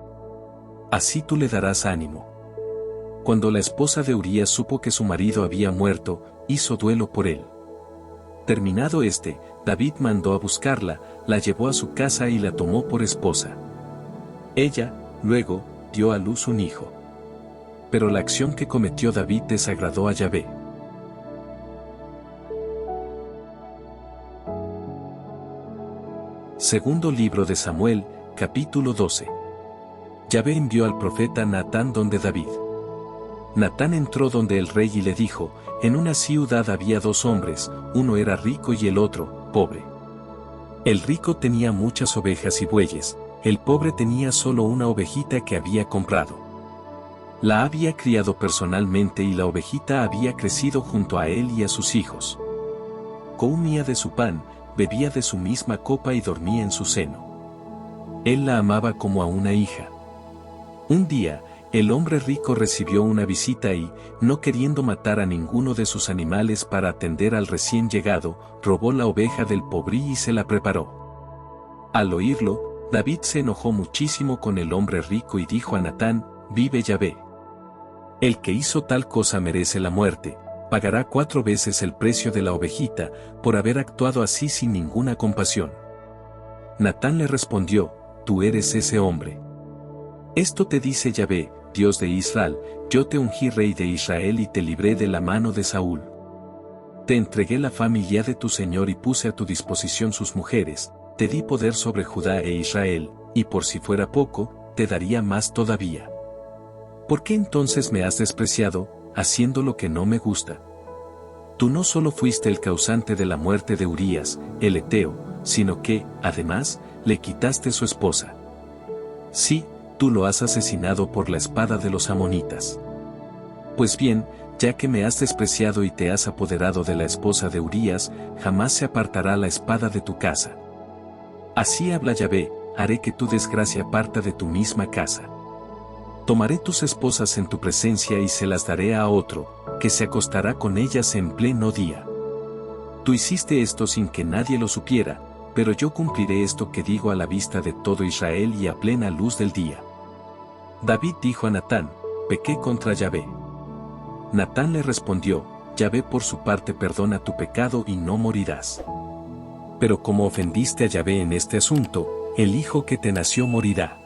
Así tú le darás ánimo. Cuando la esposa de Urías supo que su marido había muerto, hizo duelo por él. Terminado David mandó a buscarla, la llevó a su casa y la tomó por esposa. Ella, luego, dio a luz un hijo. Pero la acción que cometió David desagradó a Yahvé. Segundo libro de Samuel, capítulo 12. Yahvé envió al profeta Natán donde David. Natán entró donde el rey y le dijo, en una ciudad había dos hombres, uno era rico y el otro, pobre. El rico tenía muchas ovejas y bueyes, el pobre tenía solo una ovejita que había comprado. La había criado personalmente y la ovejita había crecido junto a él y a sus hijos. Comía de su pan, bebía de su misma copa y dormía en su seno. Él la amaba como a una hija. Un día, el hombre rico recibió una visita y, no queriendo matar a ninguno de sus animales para atender al recién llegado, robó la oveja del pobre y se la preparó. Al oírlo, David se enojó muchísimo con el hombre rico y dijo a Natán, vive Yahvé. El que hizo tal cosa merece la muerte, pagará 4 veces el precio de la ovejita, por haber actuado así sin ninguna compasión. Natán le respondió, tú eres ese hombre. Esto te dice Yahvé, Dios de Israel, yo te ungí rey de Israel y te libré de la mano de Saúl. Te entregué la familia de tu señor y puse a tu disposición sus mujeres, te di poder sobre Judá e Israel, y por si fuera poco, te daría más todavía. ¿Por qué entonces me has despreciado, haciendo lo que no me gusta? Tú no solo fuiste el causante de la muerte de Urías, el heteo, sino que, además, le quitaste su esposa. Sí, tú lo has asesinado por la espada de los amonitas. Pues bien, ya que me has despreciado y te has apoderado de la esposa de Urías, jamás se apartará la espada de tu casa. Así habla Yahvé, haré que tu desgracia parta de tu misma casa. Tomaré tus esposas en tu presencia y se las daré a otro, que se acostará con ellas en pleno día. Tú hiciste esto sin que nadie lo supiera, pero yo cumpliré esto que digo a la vista de todo Israel y a plena luz del día. David dijo a Natán, pequé contra Yahvé. Natán le respondió, Yahvé por su parte perdona tu pecado y no morirás. Pero como ofendiste a Yahvé en este asunto, el hijo que te nació morirá.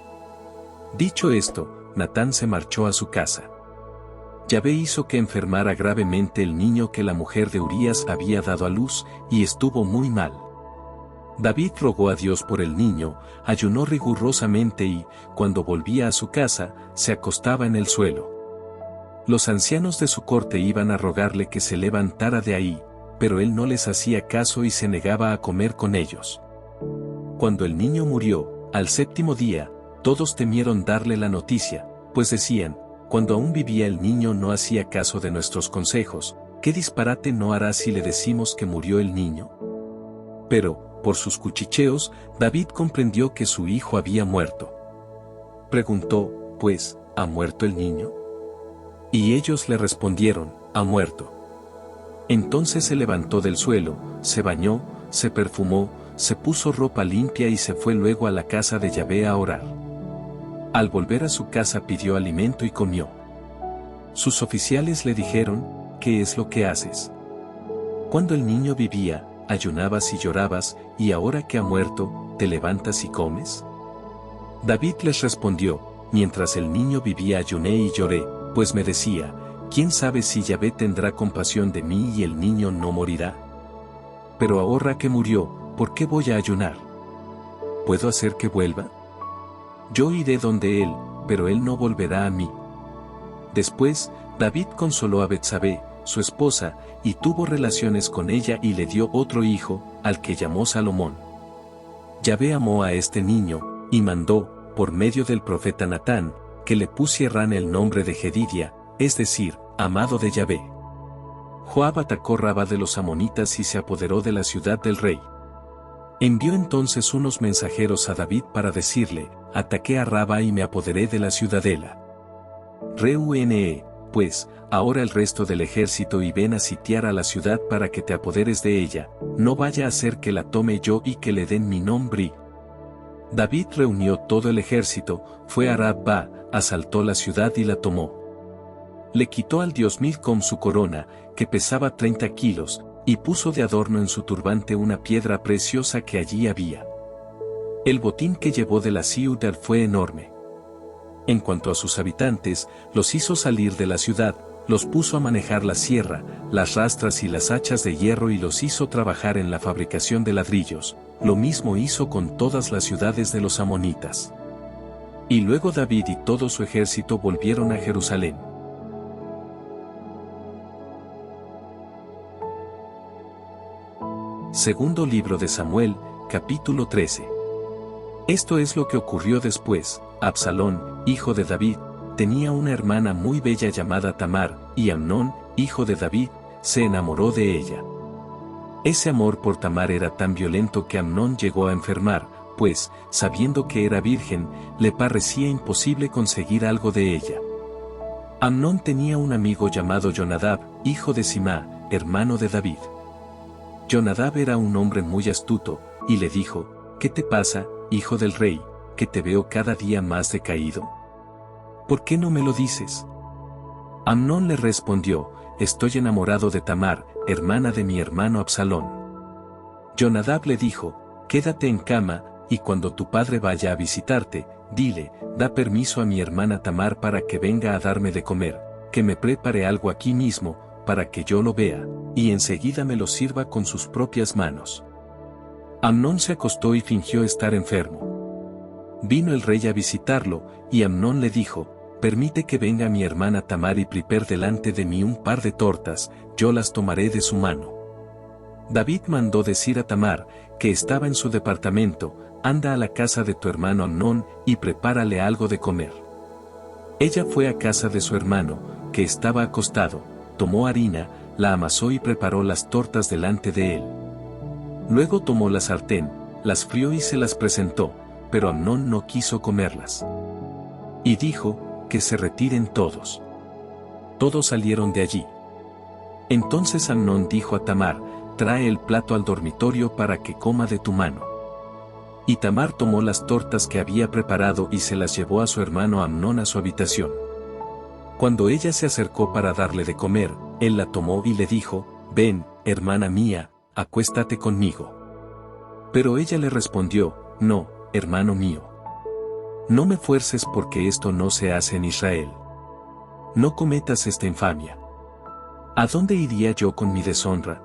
Dicho esto, Natán se marchó a su casa. Yahvé hizo que enfermara gravemente el niño que la mujer de Urías había dado a luz, y estuvo muy mal. David rogó a Dios por el niño, ayunó rigurosamente y, cuando volvía a su casa, se acostaba en el suelo. Los ancianos de su corte iban a rogarle que se levantara de ahí, pero él no les hacía caso y se negaba a comer con ellos. Cuando el niño murió, al 7º día, todos temieron darle la noticia, pues decían, cuando aún vivía el niño no hacía caso de nuestros consejos, ¿qué disparate no hará si le decimos que murió el niño? Pero, por sus cuchicheos, David comprendió que su hijo había muerto. Preguntó, pues, ¿ha muerto el niño? Y ellos le respondieron, ha muerto. Entonces se levantó del suelo, se bañó, se perfumó, se puso ropa limpia y se fue luego a la casa de Yahvé a orar. Al volver a su casa pidió alimento y comió. Sus oficiales le dijeron, ¿qué es lo que haces? Cuando el niño vivía, ayunabas y llorabas, y ahora que ha muerto, ¿te levantas y comes? David les respondió, mientras el niño vivía ayuné y lloré, pues me decía, ¿quién sabe si Yahvé tendrá compasión de mí y el niño no morirá? Pero ahora que murió, ¿por qué voy a ayunar? ¿Puedo hacer que vuelva? Yo iré donde él, pero él no volverá a mí. Después, David consoló a Betsabé, su esposa, y tuvo relaciones con ella y le dio otro hijo, al que llamó Salomón. Yahvé amó a este niño, y mandó, por medio del profeta Natán, que le pusieran el nombre de Jedidia, es decir, amado de Yahvé. Joab atacó Rabá de los amonitas y se apoderó de la ciudad del rey. Envió entonces unos mensajeros a David para decirle, ataqué a Rabá y me apoderé de la ciudadela. Reúne, pues, ahora el resto del ejército y ven a sitiar a la ciudad para que te apoderes de ella, no vaya a ser que la tome yo y que le den mi nombre. David reunió todo el ejército, fue a Rabá, asaltó la ciudad y la tomó. Le quitó al dios Milcom su corona, que pesaba 30 kilos, y puso de adorno en su turbante una piedra preciosa que allí había. El botín que llevó de la ciudad fue enorme. En cuanto a sus habitantes, los hizo salir de la ciudad, los puso a manejar la sierra, las rastras y las hachas de hierro y los hizo trabajar en la fabricación de ladrillos. Lo mismo hizo con todas las ciudades de los amonitas. Y luego David y todo su ejército volvieron a Jerusalén. Segundo libro de Samuel, capítulo 13. Esto es lo que ocurrió después. Absalón, hijo de David, tenía una hermana muy bella llamada Tamar, y Amnón, hijo de David, se enamoró de ella. Ese amor por Tamar era tan violento que Amnón llegó a enfermar, pues, sabiendo que era virgen, le parecía imposible conseguir algo de ella. Amnón tenía un amigo llamado Jonadab, hijo de Simá, hermano de David. Jonadab era un hombre muy astuto, y le dijo, ¿qué te pasa, hijo del rey, que te veo cada día más decaído? ¿Por qué no me lo dices? Amnón le respondió, estoy enamorado de Tamar, hermana de mi hermano Absalón. Jonadab le dijo, quédate en cama, y cuando tu padre vaya a visitarte, dile, da permiso a mi hermana Tamar para que venga a darme de comer, que me prepare algo aquí mismo, para que yo lo vea, y enseguida me lo sirva con sus propias manos. Amnón se acostó y fingió estar enfermo. Vino el rey a visitarlo, y Amnón le dijo, permite que venga mi hermana Tamar y prepare delante de mí un par de tortas, yo las tomaré de su mano. David mandó decir a Tamar, que estaba en su departamento, anda a la casa de tu hermano Amnón, y prepárale algo de comer. Ella fue a casa de su hermano, que estaba acostado, tomó harina, la amasó y preparó las tortas delante de él. Luego tomó la sartén, las frió y se las presentó, pero Amnón no quiso comerlas. Y dijo, que se retiren todos. Todos salieron de allí. Entonces Amnón dijo a Tamar, trae el plato al dormitorio para que coma de tu mano. Y Tamar tomó las tortas que había preparado y se las llevó a su hermano Amnón a su habitación. Cuando ella se acercó para darle de comer, él la tomó y le dijo, ven, hermana mía, acuéstate conmigo. Pero ella le respondió, no, hermano mío. No me fuerces porque esto no se hace en Israel. No cometas esta infamia. ¿A dónde iría yo con mi deshonra?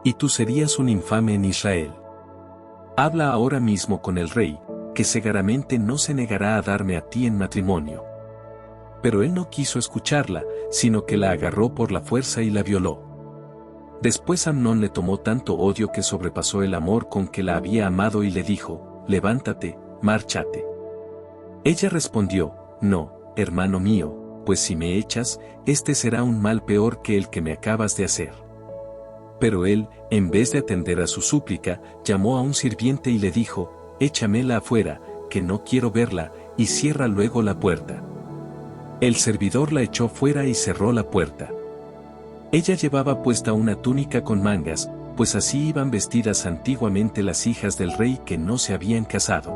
Y tú serías un infame en Israel. Habla ahora mismo con el rey, que seguramente no se negará a darme a ti en matrimonio. Pero él no quiso escucharla, sino que la agarró por la fuerza y la violó. Después Amnón le tomó tanto odio que sobrepasó el amor con que la había amado y le dijo, levántate, márchate. Ella respondió, no, hermano mío, pues si me echas, este será un mal peor que el que me acabas de hacer. Pero él, en vez de atender a su súplica, llamó a un sirviente y le dijo, échamela afuera, que no quiero verla, y cierra luego la puerta. El servidor la echó fuera y cerró la puerta. Ella llevaba puesta una túnica con mangas, pues así iban vestidas antiguamente las hijas del rey que no se habían casado.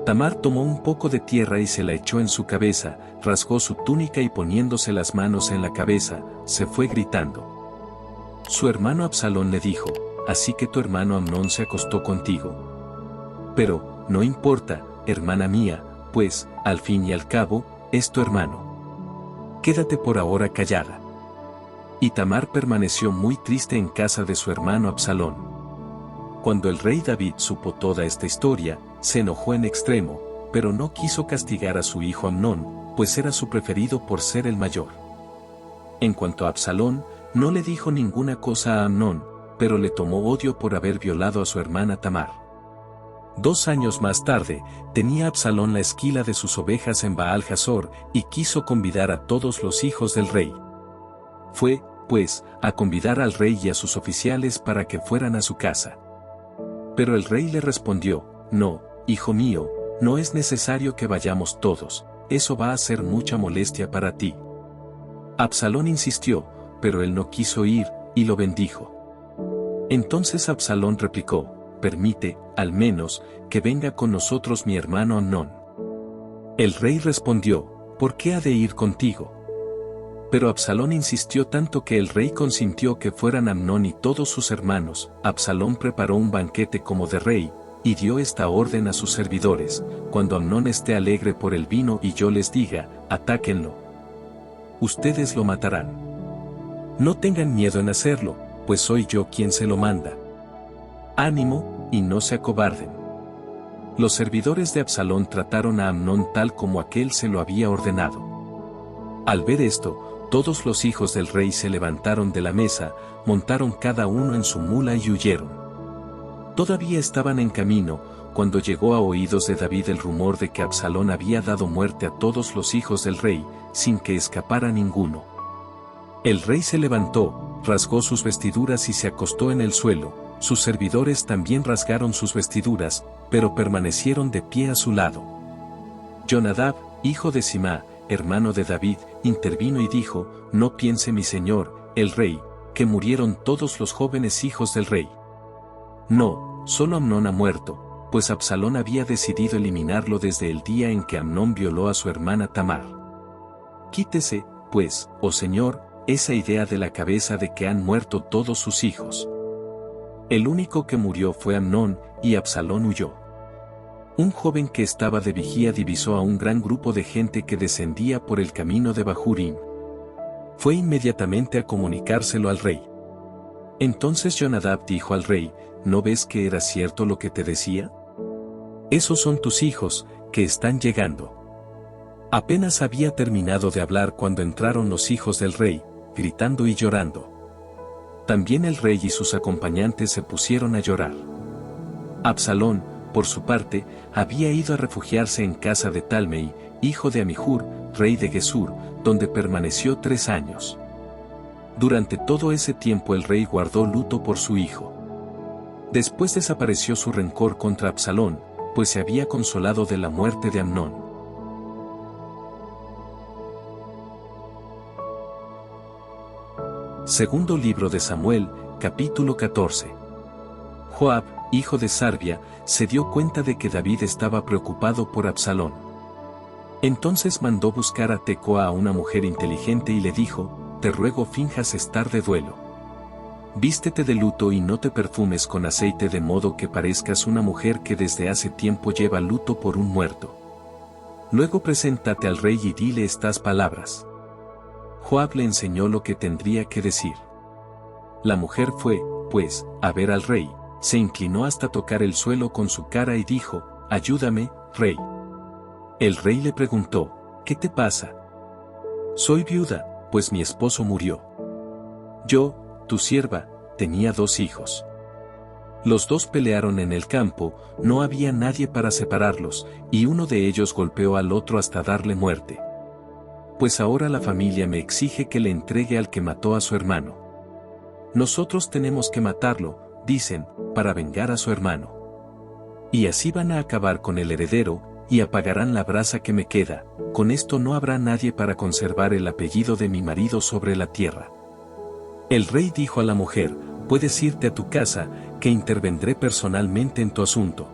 Tamar tomó un poco de tierra y se la echó en su cabeza, rasgó su túnica y poniéndose las manos en la cabeza, se fue gritando. Su hermano Absalón le dijo, así que tu hermano Amnón se acostó contigo. Pero, no importa, hermana mía, pues, al fin y al cabo, es tu hermano. Quédate por ahora callada. Y Tamar permaneció muy triste en casa de su hermano Absalón. Cuando el rey David supo toda esta historia, se enojó en extremo, pero no quiso castigar a su hijo Amnón, pues era su preferido por ser el mayor. En cuanto a Absalón, no le dijo ninguna cosa a Amnón, pero le tomó odio por haber violado a su hermana Tamar. 2 años más tarde, tenía Absalón la esquila de sus ovejas en Baal Jazor, y quiso convidar a todos los hijos del rey. Fue, pues, a convidar al rey y a sus oficiales para que fueran a su casa. Pero el rey le respondió, no, hijo mío, no es necesario que vayamos todos, eso va a ser mucha molestia para ti. Absalón insistió, pero él no quiso ir, y lo bendijo. Entonces Absalón replicó, permite, al menos, que venga con nosotros mi hermano Amnón. El rey respondió, ¿por qué ha de ir contigo? Pero Absalón insistió tanto que el rey consintió que fueran Amnón y todos sus hermanos. Absalón preparó un banquete como de rey, y dio esta orden a sus servidores, cuando Amnón esté alegre por el vino y yo les diga, atáquenlo. Ustedes lo matarán. No tengan miedo en hacerlo, pues soy yo quien se lo manda. Ánimo, y no se acobarden. Los servidores de Absalón trataron a Amnón tal como aquél se lo había ordenado. Al ver esto, todos los hijos del rey se levantaron de la mesa, montaron cada uno en su mula y huyeron. Todavía estaban en camino, cuando llegó a oídos de David el rumor de que Absalón había dado muerte a todos los hijos del rey, sin que escapara ninguno. El rey se levantó, rasgó sus vestiduras y se acostó en el suelo, sus servidores también rasgaron sus vestiduras, pero permanecieron de pie a su lado. Jonadab, hijo de Simá, hermano de David, intervino y dijo, no piense mi señor, el rey, que murieron todos los jóvenes hijos del rey. No, solo Amnón ha muerto, pues Absalón había decidido eliminarlo desde el día en que Amnón violó a su hermana Tamar. Quítese, pues, oh señor, esa idea de la cabeza de que han muerto todos sus hijos. El único que murió fue Amnón, y Absalón huyó. Un joven que estaba de vigía divisó a un gran grupo de gente que descendía por el camino de Bahurim. Fue inmediatamente a comunicárselo al rey. Entonces Jonadab dijo al rey, ¿no ves que era cierto lo que te decía? Esos son tus hijos, que están llegando. Apenas había terminado de hablar cuando entraron los hijos del rey, gritando y llorando. También el rey y sus acompañantes se pusieron a llorar. Absalón, por su parte, había ido a refugiarse en casa de Talmei, hijo de Amihur, rey de Gesur, donde permaneció 3 años. Durante todo ese tiempo el rey guardó luto por su hijo. Después desapareció su rencor contra Absalón, pues se había consolado de la muerte de Amnón. Segundo libro de Samuel, capítulo 14. Joab, hijo de Sarvia, se dio cuenta de que David estaba preocupado por Absalón. Entonces mandó buscar a Tecoa, a una mujer inteligente, y le dijo, te ruego finjas estar de duelo. Vístete de luto y no te perfumes con aceite de modo que parezcas una mujer que desde hace tiempo lleva luto por un muerto. Luego preséntate al rey y dile estas palabras. Joab le enseñó lo que tendría que decir. La mujer fue, pues, a ver al rey, se inclinó hasta tocar el suelo con su cara y dijo, ayúdame, rey. El rey le preguntó, ¿qué te pasa? Soy viuda, pues mi esposo murió. Yo, tu sierva, tenía 2 hijos. Los 2 pelearon en el campo, no había nadie para separarlos, y uno de ellos golpeó al otro hasta darle muerte. Pues ahora la familia me exige que le entregue al que mató a su hermano. Nosotros tenemos que matarlo, dicen, para vengar a su hermano. Y así van a acabar con el heredero, y apagarán la brasa que me queda, con esto no habrá nadie para conservar el apellido de mi marido sobre la tierra. El rey dijo a la mujer, puedes irte a tu casa, que intervendré personalmente en tu asunto.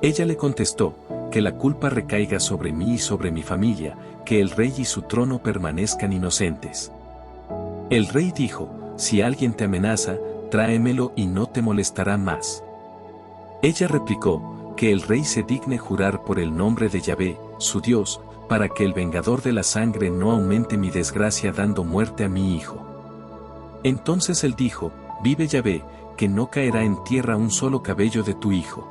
Ella le contestó, que la culpa recaiga sobre mí y sobre mi familia, que el rey y su trono permanezcan inocentes. El rey dijo, si alguien te amenaza, tráemelo y no te molestará más. Ella replicó, que el rey se digne jurar por el nombre de Yahvé, su Dios, para que el vengador de la sangre no aumente mi desgracia dando muerte a mi hijo. Entonces él dijo, vive Yahvé, que no caerá en tierra un solo cabello de tu hijo.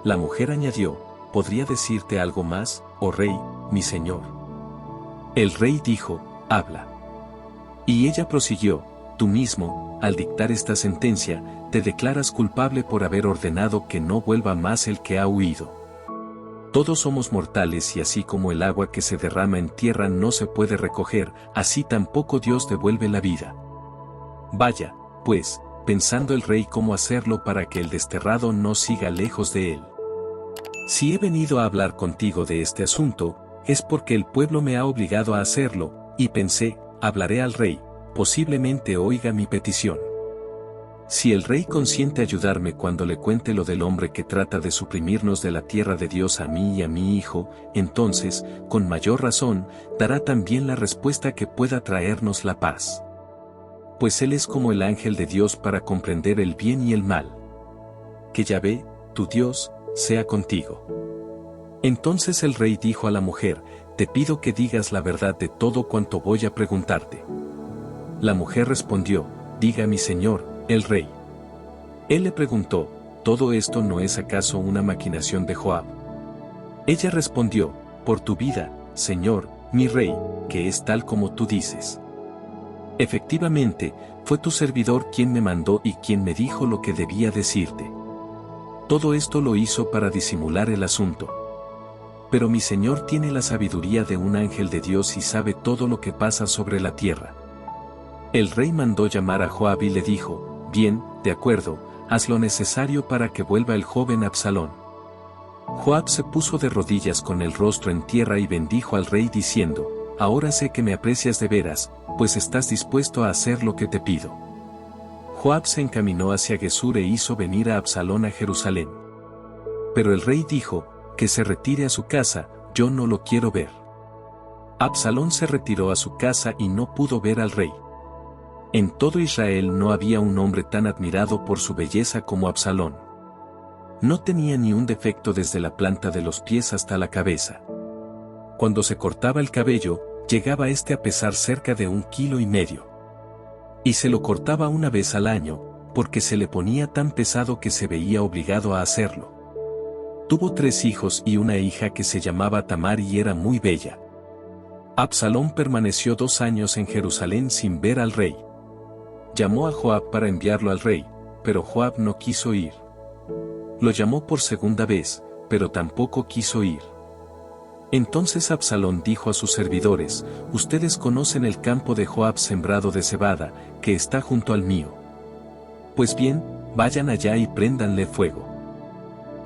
La mujer añadió, ¿podría decirte algo más, oh rey, mi señor? El rey dijo, habla. Y ella prosiguió, tú mismo, al dictar esta sentencia, te declaras culpable por haber ordenado que no vuelva más el que ha huido. Todos somos mortales y así como el agua que se derrama en tierra no se puede recoger, así tampoco Dios devuelve la vida. Vaya, pues, pensando el rey cómo hacerlo para que el desterrado no siga lejos de él. Si he venido a hablar contigo de este asunto, es porque el pueblo me ha obligado a hacerlo, y pensé, hablaré al rey, posiblemente oiga mi petición. Si el rey consiente ayudarme cuando le cuente lo del hombre que trata de suprimirnos de la tierra de Dios a mí y a mi hijo, entonces, con mayor razón, dará también la respuesta que pueda traernos la paz. Pues él es como el ángel de Dios para comprender el bien y el mal. Que Yahvé, tu Dios, sea contigo. Entonces el rey dijo a la mujer, te pido que digas la verdad de todo cuanto voy a preguntarte. La mujer respondió, diga mi señor, el rey. Él le preguntó, ¿todo esto no es acaso una maquinación de Joab? Ella respondió, por tu vida, señor, mi rey, que es tal como tú dices. Efectivamente, fue tu servidor quien me mandó y quien me dijo lo que debía decirte. Todo esto lo hizo para disimular el asunto. Pero mi señor tiene la sabiduría de un ángel de Dios y sabe todo lo que pasa sobre la tierra. El rey mandó llamar a Joab y le dijo, bien, de acuerdo, haz lo necesario para que vuelva el joven Absalón. Joab se puso de rodillas con el rostro en tierra y bendijo al rey diciendo, ahora sé que me aprecias de veras, pues estás dispuesto a hacer lo que te pido. Joab se encaminó hacia Gesur e hizo venir a Absalón a Jerusalén. Pero el rey dijo, que se retire a su casa, yo no lo quiero ver. Absalón se retiró a su casa y no pudo ver al rey. En todo Israel no había un hombre tan admirado por su belleza como Absalón. No tenía ni un defecto desde la planta de los pies hasta la cabeza. Cuando se cortaba el cabello, llegaba este a pesar cerca de 1,5 kilos. Y se lo cortaba una vez al año, porque se le ponía tan pesado que se veía obligado a hacerlo. Tuvo 3 hijos y una hija que se llamaba Tamar y era muy bella. Absalón permaneció 2 años en Jerusalén sin ver al rey. Llamó a Joab para enviarlo al rey, pero Joab no quiso ir. Lo llamó por segunda vez, pero tampoco quiso ir. Entonces Absalón dijo a sus servidores, ustedes conocen el campo de Joab sembrado de cebada, que está junto al mío. Pues bien, vayan allá y préndanle fuego.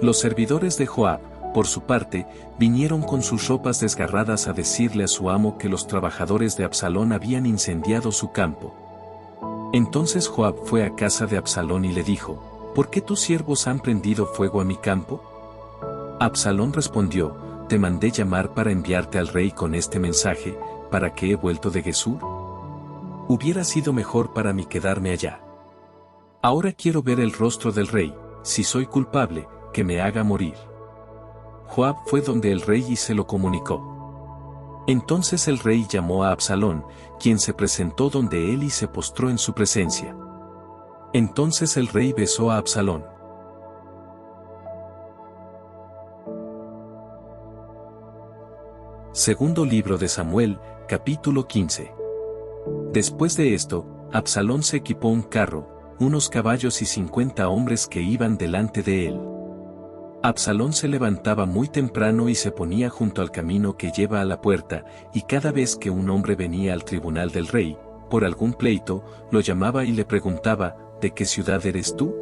Los servidores de Joab, por su parte, vinieron con sus ropas desgarradas a decirle a su amo que los trabajadores de Absalón habían incendiado su campo. Entonces Joab fue a casa de Absalón y le dijo, ¿por qué tus siervos han prendido fuego a mi campo? Absalón respondió, te mandé llamar para enviarte al rey con este mensaje, ¿para qué he vuelto de Gesur? Hubiera sido mejor para mí quedarme allá. Ahora quiero ver el rostro del rey, si soy culpable, que me haga morir. Joab fue donde el rey y se lo comunicó. Entonces el rey llamó a Absalón, quien se presentó donde él y se postró en su presencia. Entonces el rey besó a Absalón. Segundo libro de Samuel, capítulo 15. Después de esto, Absalón se equipó un carro, unos caballos y 50 hombres que iban delante de él. Absalón se levantaba muy temprano y se ponía junto al camino que lleva a la puerta, y cada vez que un hombre venía al tribunal del rey, por algún pleito, lo llamaba y le preguntaba, ¿de qué ciudad eres tú?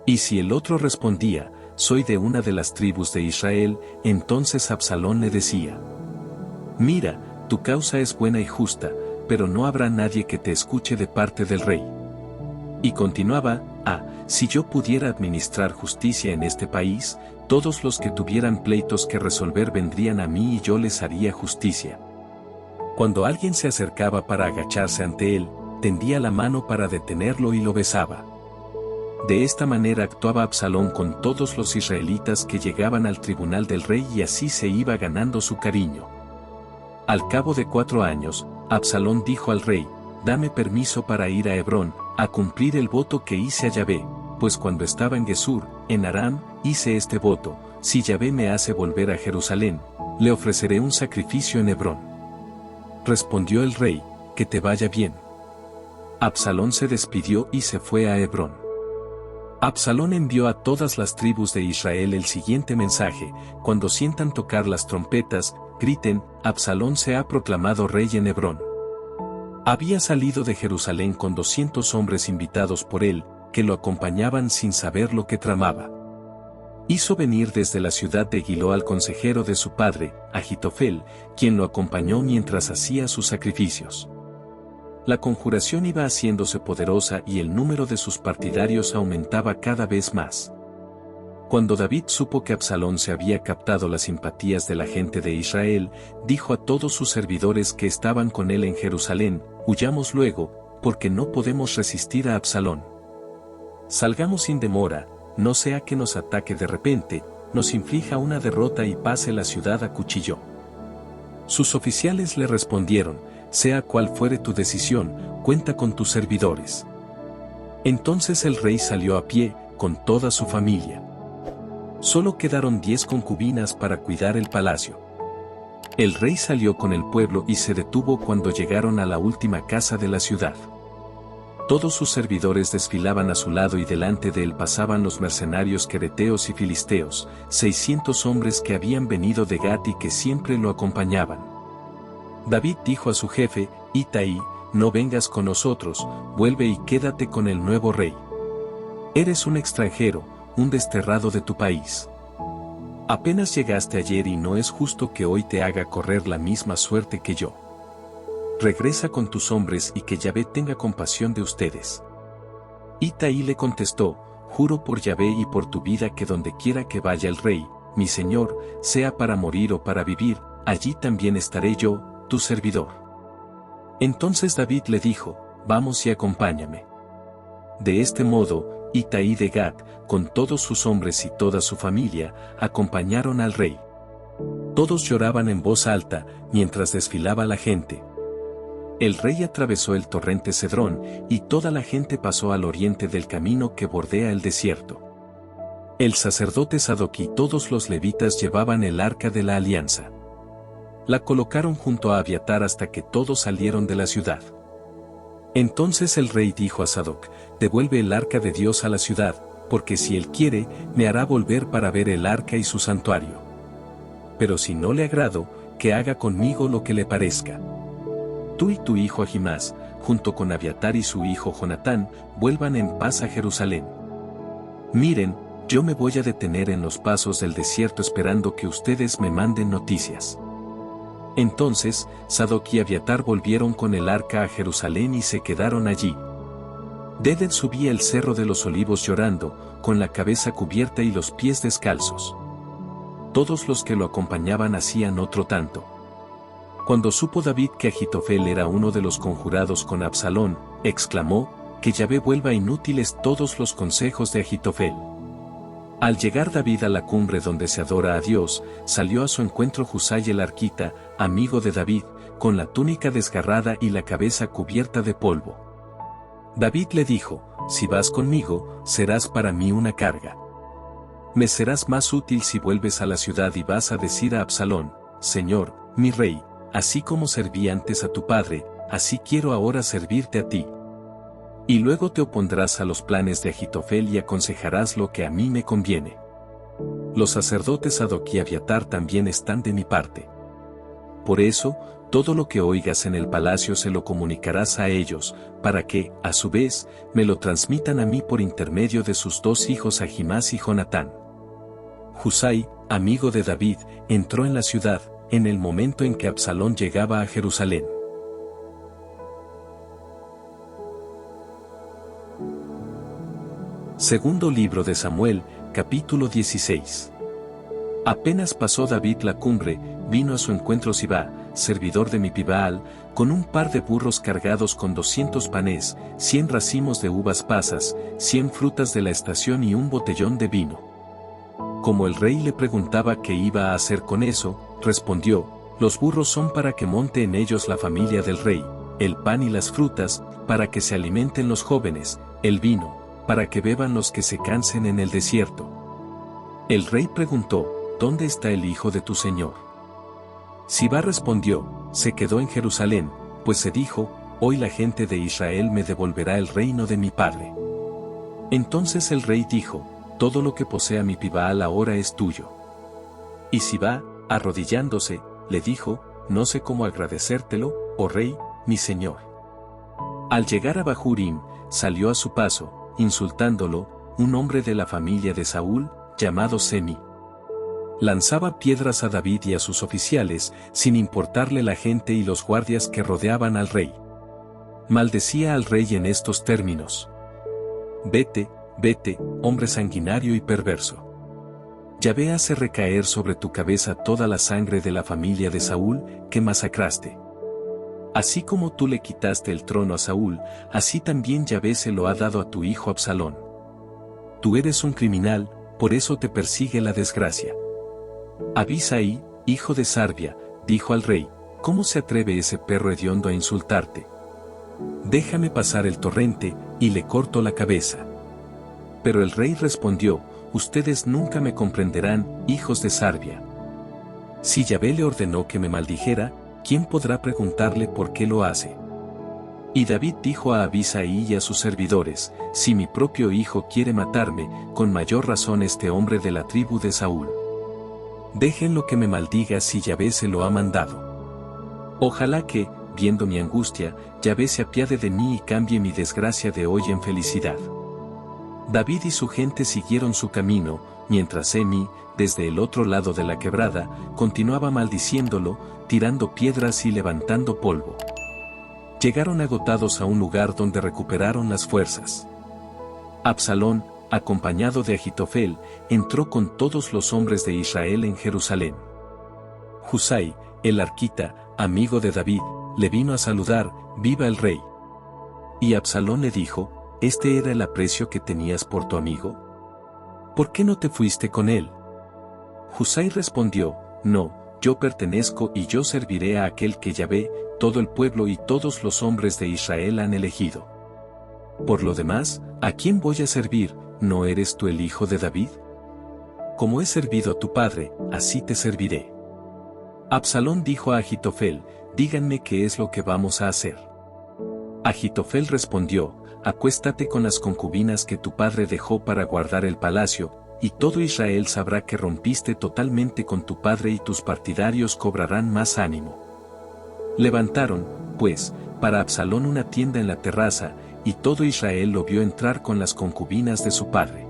Y si el otro respondía, soy de una de las tribus de Israel, entonces Absalón le decía, mira, tu causa es buena y justa, pero no habrá nadie que te escuche de parte del rey. Y continuaba, si yo pudiera administrar justicia en este país, todos los que tuvieran pleitos que resolver vendrían a mí y yo les haría justicia. Cuando alguien se acercaba para agacharse ante él, tendía la mano para detenerlo y lo besaba. De esta manera actuaba Absalón con todos los israelitas que llegaban al tribunal del rey y así se iba ganando su cariño. Al cabo de 4 años, Absalón dijo al rey, dame permiso para ir a Hebrón, a cumplir el voto que hice a Yahvé, pues cuando estaba en Gesur, en Aram, hice este voto, si Yahvé me hace volver a Jerusalén, le ofreceré un sacrificio en Hebrón. Respondió el rey, que te vaya bien. Absalón se despidió y se fue a Hebrón. Absalón envió a todas las tribus de Israel el siguiente mensaje, cuando sientan tocar las trompetas, griten, Absalón se ha proclamado rey en Hebrón. Había salido de Jerusalén con 200 hombres invitados por él, que lo acompañaban sin saber lo que tramaba. Hizo venir desde la ciudad de Gilo al consejero de su padre, Ahitofel, quien lo acompañó mientras hacía sus sacrificios. La conjuración iba haciéndose poderosa y el número de sus partidarios aumentaba cada vez más. Cuando David supo que Absalón se había captado las simpatías de la gente de Israel, dijo a todos sus servidores que estaban con él en Jerusalén, huyamos luego, porque no podemos resistir a Absalón. Salgamos sin demora, no sea que nos ataque de repente, nos inflija una derrota y pase la ciudad a cuchillo. Sus oficiales le respondieron, sea cual fuere tu decisión, cuenta con tus servidores. Entonces el rey salió a pie, con toda su familia. Solo quedaron 10 concubinas para cuidar el palacio. El rey salió con el pueblo y se detuvo cuando llegaron a la última casa de la ciudad. Todos sus servidores desfilaban a su lado y delante de él pasaban los mercenarios quereteos y filisteos, 600 hombres que habían venido de Gat y que siempre lo acompañaban. David dijo a su jefe, Itaí, no vengas con nosotros, vuelve y quédate con el nuevo rey. Eres un extranjero, un desterrado de tu país. Apenas llegaste ayer y no es justo que hoy te haga correr la misma suerte que yo. Regresa con tus hombres y que Yahvé tenga compasión de ustedes. Itaí le contestó, juro por Yahvé y por tu vida que donde quiera que vaya el rey, mi señor, sea para morir o para vivir, allí también estaré yo, tu servidor. Entonces David le dijo, vamos y acompáñame. De este modo, Itaí de Gat, con todos sus hombres y toda su familia, acompañaron al rey. Todos lloraban en voz alta, mientras desfilaba la gente. El rey atravesó el torrente Cedrón, y toda la gente pasó al oriente del camino que bordea el desierto. El sacerdote Sadoc y todos los levitas llevaban el arca de la alianza. La colocaron junto a Abiatar hasta que todos salieron de la ciudad. Entonces el rey dijo a Sadoc, devuelve el arca de Dios a la ciudad, porque si él quiere, me hará volver para ver el arca y su santuario. Pero si no le agrado, que haga conmigo lo que le parezca. Tú y tu hijo Ahimás, junto con Abiatar y su hijo Jonatán, vuelvan en paz a Jerusalén. Miren, yo me voy a detener en los pasos del desierto esperando que ustedes me manden noticias. Entonces, Sadoc y Abiatar volvieron con el arca a Jerusalén y se quedaron allí. Deded subía el cerro de los olivos llorando, con la cabeza cubierta y los pies descalzos. Todos los que lo acompañaban hacían otro tanto. Cuando supo David que Ahitofel era uno de los conjurados con Absalón, exclamó, que Yahvé vuelva inútiles todos los consejos de Ahitofel. Al llegar David a la cumbre donde se adora a Dios, salió a su encuentro Husai el arquita, amigo de David, con la túnica desgarrada y la cabeza cubierta de polvo. David le dijo: si vas conmigo, serás para mí una carga. Me serás más útil si vuelves a la ciudad y vas a decir a Absalón: Señor, mi rey, así como serví antes a tu padre, así quiero ahora servirte a ti. Y luego te opondrás a los planes de Ahitofel y aconsejarás lo que a mí me conviene. Los sacerdotes Sadoc y Abiatar también están de mi parte. Por eso, todo lo que oigas en el palacio se lo comunicarás a ellos, para que, a su vez, me lo transmitan a mí por intermedio de sus dos hijos Ahimás y Jonatán. Husai, amigo de David, entró en la ciudad, en el momento en que Absalón llegaba a Jerusalén. Segundo libro de Samuel, capítulo 16. Apenas pasó David la cumbre, vino a su encuentro Sibá, servidor de Mipibaal, con un par de burros cargados con 200 panes, 100 racimos de uvas pasas, 100 frutas de la estación y un botellón de vino. Como el rey le preguntaba qué iba a hacer con eso, respondió: los burros son para que monte en ellos la familia del rey, el pan y las frutas, para que se alimenten los jóvenes, el vino, para que beban los que se cansen en el desierto. El rey preguntó: ¿dónde está el hijo de tu señor? Sibá respondió: se quedó en Jerusalén, pues se dijo: hoy la gente de Israel me devolverá el reino de mi padre. Entonces el rey dijo: todo lo que posea Mipibaal ahora es tuyo. Y Sibá, arrodillándose, le dijo: no sé cómo agradecértelo, oh rey, mi señor. Al llegar a Bahurim, salió a su paso, insultándolo, un hombre de la familia de Saúl, llamado Semi. Lanzaba piedras a David y a sus oficiales, sin importarle la gente y los guardias que rodeaban al rey. Maldecía al rey en estos términos: vete, vete, hombre sanguinario y perverso. Yahvé hace recaer sobre tu cabeza toda la sangre de la familia de Saúl, que masacraste. Así como tú le quitaste el trono a Saúl, así también Yahvé se lo ha dado a tu hijo Absalón. Tú eres un criminal, por eso te persigue la desgracia. Abisai, hijo de Sarbia, dijo al rey: ¿cómo se atreve ese perro hediondo a insultarte? Déjame pasar el torrente, y le corto la cabeza. Pero el rey respondió: ustedes nunca me comprenderán, hijos de Sarbia. Si Yahvé le ordenó que me maldijera, ¿quién podrá preguntarle por qué lo hace? Y David dijo a Abisai y a sus servidores: si mi propio hijo quiere matarme, con mayor razón este hombre de la tribu de Saúl. Déjenlo que me maldiga si Yahvé se lo ha mandado. Ojalá que, viendo mi angustia, Yahvé se apiade de mí y cambie mi desgracia de hoy en felicidad. David y su gente siguieron su camino, mientras Semi, desde el otro lado de la quebrada, continuaba maldiciéndolo, tirando piedras y levantando polvo. Llegaron agotados a un lugar donde recuperaron las fuerzas. Absalón, acompañado de Ahitofel, entró con todos los hombres de Israel en Jerusalén. Husai, el arquita, amigo de David, le vino a saludar: viva el rey. Y Absalón le dijo: ¿este era el aprecio que tenías por tu amigo? ¿Por qué no te fuiste con él? Husai respondió: no, yo pertenezco y yo serviré a aquel que Yahvé, todo el pueblo y todos los hombres de Israel han elegido. Por lo demás, ¿a quién voy a servir? ¿No eres tú el hijo de David? Como he servido a tu padre, así te serviré. Absalón dijo a Ahitofel: díganme qué es lo que vamos a hacer. Ahitofel respondió: acuéstate con las concubinas que tu padre dejó para guardar el palacio, y todo Israel sabrá que rompiste totalmente con tu padre y tus partidarios cobrarán más ánimo. Levantaron, pues, para Absalón una tienda en la terraza, y todo Israel lo vio entrar con las concubinas de su padre.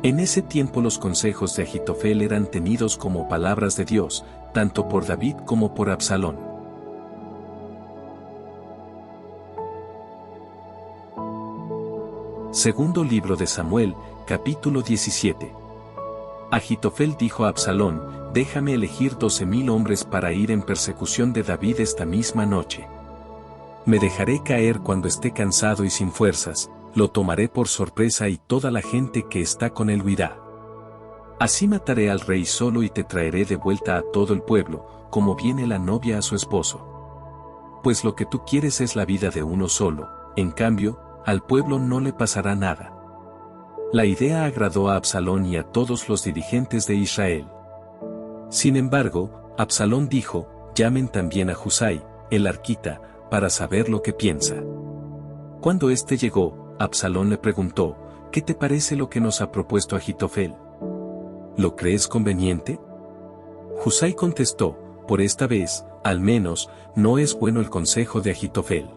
En ese tiempo los consejos de Ahitofel eran tenidos como palabras de Dios, tanto por David como por Absalón. Segundo libro de Samuel, capítulo 17. Ahitofel dijo a Absalón: déjame elegir 12,000 hombres para ir en persecución de David esta misma noche. Me dejaré caer cuando esté cansado y sin fuerzas, lo tomaré por sorpresa y toda la gente que está con él huirá. Así mataré al rey solo y te traeré de vuelta a todo el pueblo, como viene la novia a su esposo. Pues lo que tú quieres es la vida de uno solo, en cambio, al pueblo no le pasará nada. La idea agradó a Absalón y a todos los dirigentes de Israel. Sin embargo, Absalón dijo, llamen también a Husai, el arquita, para saber lo que piensa. Cuando éste llegó, Absalón le preguntó, ¿qué te parece lo que nos ha propuesto Ahitofel? ¿Lo crees conveniente? Husai contestó, por esta vez, al menos, no es bueno el consejo de Ahitofel.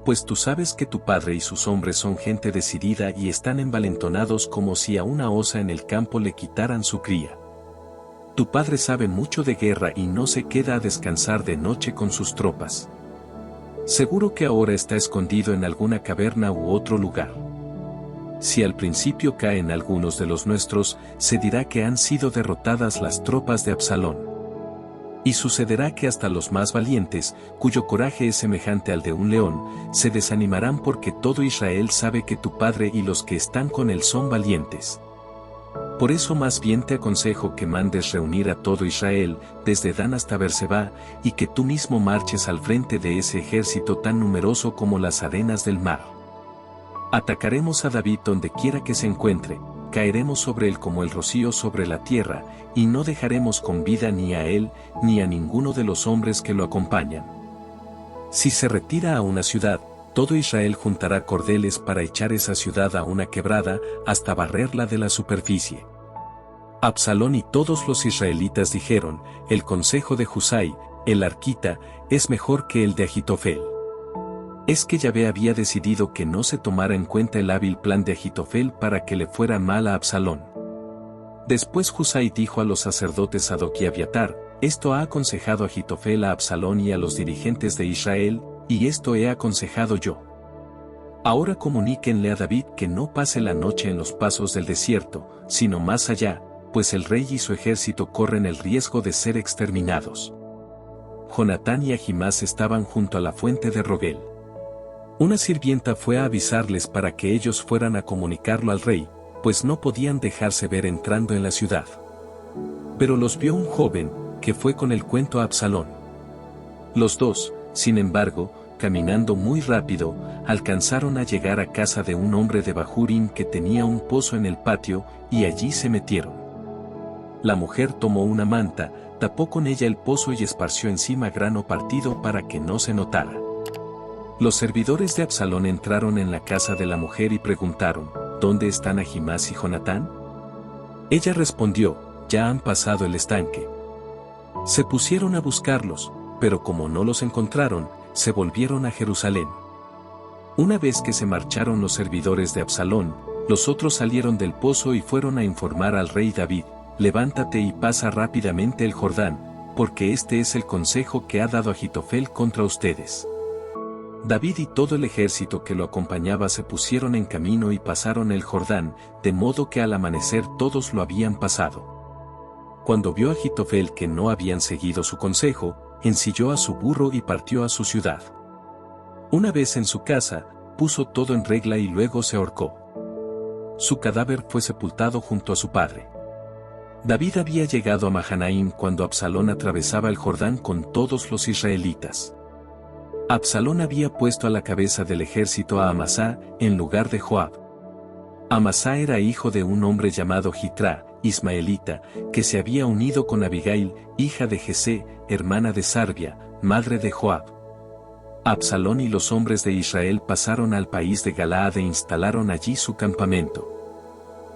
Pues tú sabes que tu padre y sus hombres son gente decidida y están envalentonados como si a una osa en el campo le quitaran su cría. Tu padre sabe mucho de guerra y no se queda a descansar de noche con sus tropas. Seguro que ahora está escondido en alguna caverna u otro lugar. Si al principio caen algunos de los nuestros, se dirá que han sido derrotadas las tropas de Absalón. Y sucederá que hasta los más valientes, cuyo coraje es semejante al de un león, se desanimarán porque todo Israel sabe que tu padre y los que están con él son valientes. Por eso más bien te aconsejo que mandes reunir a todo Israel, desde Dan hasta Berseba, y que tú mismo marches al frente de ese ejército tan numeroso como las arenas del mar. Atacaremos a David donde quiera que se encuentre, caeremos sobre él como el rocío sobre la tierra, y no dejaremos con vida ni a él, ni a ninguno de los hombres que lo acompañan. Si se retira a una ciudad, todo Israel juntará cordeles para echar esa ciudad a una quebrada, hasta barrerla de la superficie. Absalón y todos los israelitas dijeron, el consejo de Husai, el arquita, es mejor que el de Ahitofel. Es que Yahvé había decidido que no se tomara en cuenta el hábil plan de Ahitofel para que le fuera mal a Absalón. Después Husai dijo a los sacerdotes Sadoc y Abiatar, esto ha aconsejado Ahitofel a Absalón y a los dirigentes de Israel, y esto he aconsejado yo. Ahora comuníquenle a David que no pase la noche en los pasos del desierto, sino más allá, pues el rey y su ejército corren el riesgo de ser exterminados. Jonatán y Ahimás estaban junto a la fuente de Rogel. Una sirvienta fue a avisarles para que ellos fueran a comunicarlo al rey, pues no podían dejarse ver entrando en la ciudad. Pero los vio un joven, que fue con el cuento a Absalón. Los dos, sin embargo, caminando muy rápido, alcanzaron a llegar a casa de un hombre de Bahurim que tenía un pozo en el patio, y allí se metieron. La mujer tomó una manta, tapó con ella el pozo y esparció encima grano partido para que no se notara. Los servidores de Absalón entraron en la casa de la mujer y preguntaron, ¿dónde están Ahimás y Jonatán? Ella respondió, ya han pasado el estanque. Se pusieron a buscarlos, pero como no los encontraron, se volvieron a Jerusalén. Una vez que se marcharon los servidores de Absalón, los otros salieron del pozo y fueron a informar al rey David, levántate y pasa rápidamente el Jordán, porque este es el consejo que ha dado Ahitofel contra ustedes. David y todo el ejército que lo acompañaba se pusieron en camino y pasaron el Jordán, de modo que al amanecer todos lo habían pasado. Cuando vio a Ahitofel que no habían seguido su consejo, ensilló a su burro y partió a su ciudad. Una vez en su casa, puso todo en regla y luego se ahorcó. Su cadáver fue sepultado junto a su padre. David había llegado a Mahanaim cuando Absalón atravesaba el Jordán con todos los israelitas. Absalón había puesto a la cabeza del ejército a Amasá, en lugar de Joab. Amasá era hijo de un hombre llamado Jitra, ismaelita, que se había unido con Abigail, hija de Jesé, hermana de Sarbia, madre de Joab. Absalón y los hombres de Israel pasaron al país de Galaad e instalaron allí su campamento.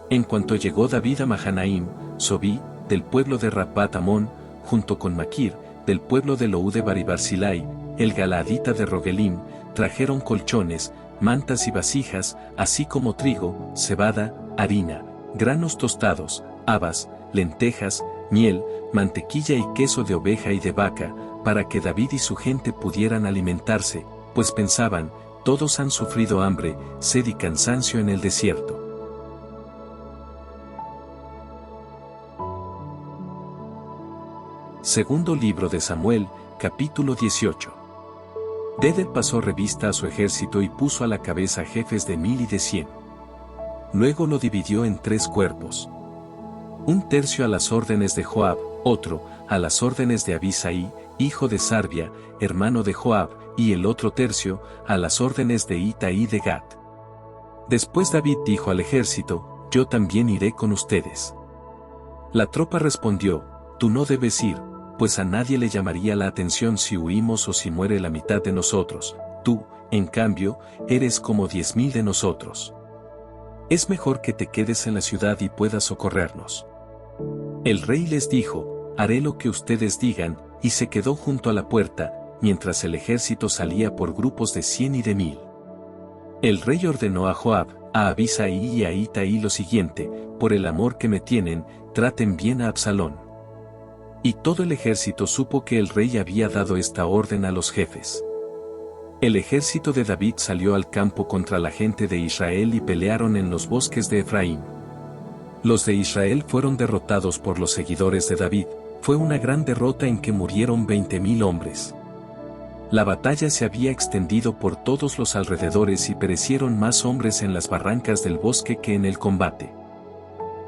En cuanto llegó David a Mahanaim, Sobí, del pueblo de Rapat Amón, junto con Maquir, del pueblo de Lou de Bari-Barzilai, el galaadita de Rogelim, trajeron colchones, mantas y vasijas, así como trigo, cebada, harina, granos tostados, habas, lentejas, miel, mantequilla y queso de oveja y de vaca, para que David y su gente pudieran alimentarse, pues pensaban, todos han sufrido hambre, sed y cansancio en el desierto. Segundo libro de Samuel, capítulo 18. Dedel pasó revista a su ejército y puso a la cabeza jefes de 1000 y de 100. Luego lo dividió en 3 cuerpos. Un tercio a las órdenes de Joab, otro a las órdenes de Abisai, hijo de Sarbia, hermano de Joab, y el otro tercio a las órdenes de Itaí de Gat. Después David dijo al ejército: yo también iré con ustedes. La tropa respondió: tú no debes ir, pues a nadie le llamaría la atención si huimos o si muere la mitad de nosotros. Tú, en cambio, eres como 10.000 de nosotros. Es mejor que te quedes en la ciudad y puedas socorrernos. El rey les dijo: haré lo que ustedes digan, y se quedó junto a la puerta, mientras el ejército salía por grupos de 100 y de 1000. El rey ordenó a Joab, a Abisai y a Itaí lo siguiente: por el amor que me tienen, traten bien a Absalón. Y todo el ejército supo que el rey había dado esta orden a los jefes. El ejército de David salió al campo contra la gente de Israel y pelearon en los bosques de Efraín. Los de Israel fueron derrotados por los seguidores de David. Fue una gran derrota en que murieron 20.000 hombres. La batalla se había extendido por todos los alrededores y perecieron más hombres en las barrancas del bosque que en el combate.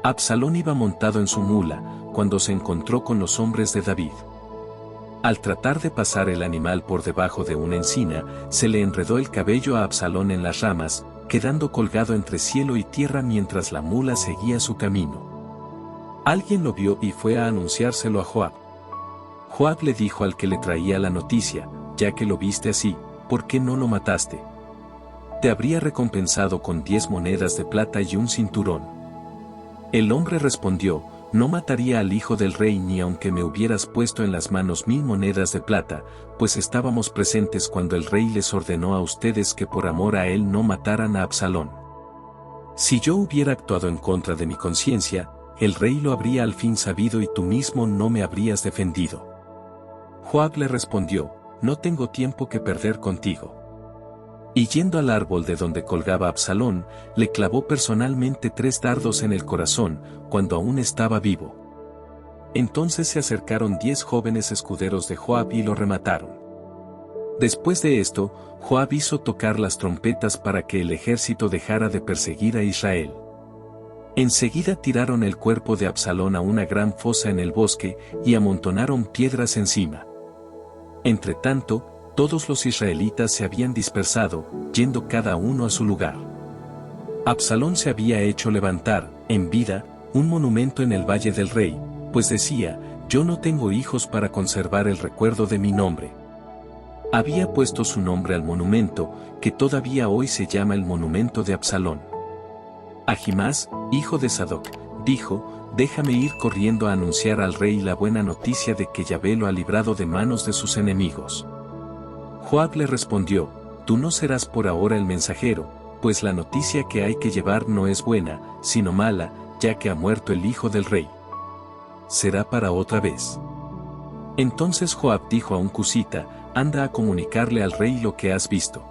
Absalón iba montado en su mula, cuando se encontró con los hombres de David. Al tratar de pasar el animal por debajo de una encina, se le enredó el cabello a Absalón en las ramas, quedando colgado entre cielo y tierra mientras la mula seguía su camino. Alguien lo vio y fue a anunciárselo a Joab. Joab le dijo al que le traía la noticia: ya que lo viste así, ¿por qué no lo mataste? Te habría recompensado con 10 monedas de plata y un cinturón. El hombre respondió: no mataría al hijo del rey ni aunque me hubieras puesto en las manos 1000 monedas de plata, pues estábamos presentes cuando el rey les ordenó a ustedes que por amor a él no mataran a Absalón. Si yo hubiera actuado en contra de mi conciencia, el rey lo habría al fin sabido y tú mismo no me habrías defendido. Joab le respondió: no tengo tiempo que perder contigo. Y yendo al árbol de donde colgaba Absalón, le clavó personalmente 3 dardos en el corazón, cuando aún estaba vivo. Entonces se acercaron 10 jóvenes escuderos de Joab y lo remataron. Después de esto, Joab hizo tocar las trompetas para que el ejército dejara de perseguir a Israel. Enseguida tiraron el cuerpo de Absalón a una gran fosa en el bosque, y amontonaron piedras encima. Entretanto, todos los israelitas se habían dispersado, yendo cada uno a su lugar. Absalón se había hecho levantar, en vida, un monumento en el Valle del Rey, pues decía: yo no tengo hijos para conservar el recuerdo de mi nombre. Había puesto su nombre al monumento, que todavía hoy se llama el monumento de Absalón. Ahimás, hijo de Sadoc, dijo: déjame ir corriendo a anunciar al rey la buena noticia de que Yahvé lo ha librado de manos de sus enemigos. Joab le respondió: tú no serás por ahora el mensajero, pues la noticia que hay que llevar no es buena, sino mala, ya que ha muerto el hijo del rey. Será para otra vez. Entonces Joab dijo a un cusita: anda a comunicarle al rey lo que has visto.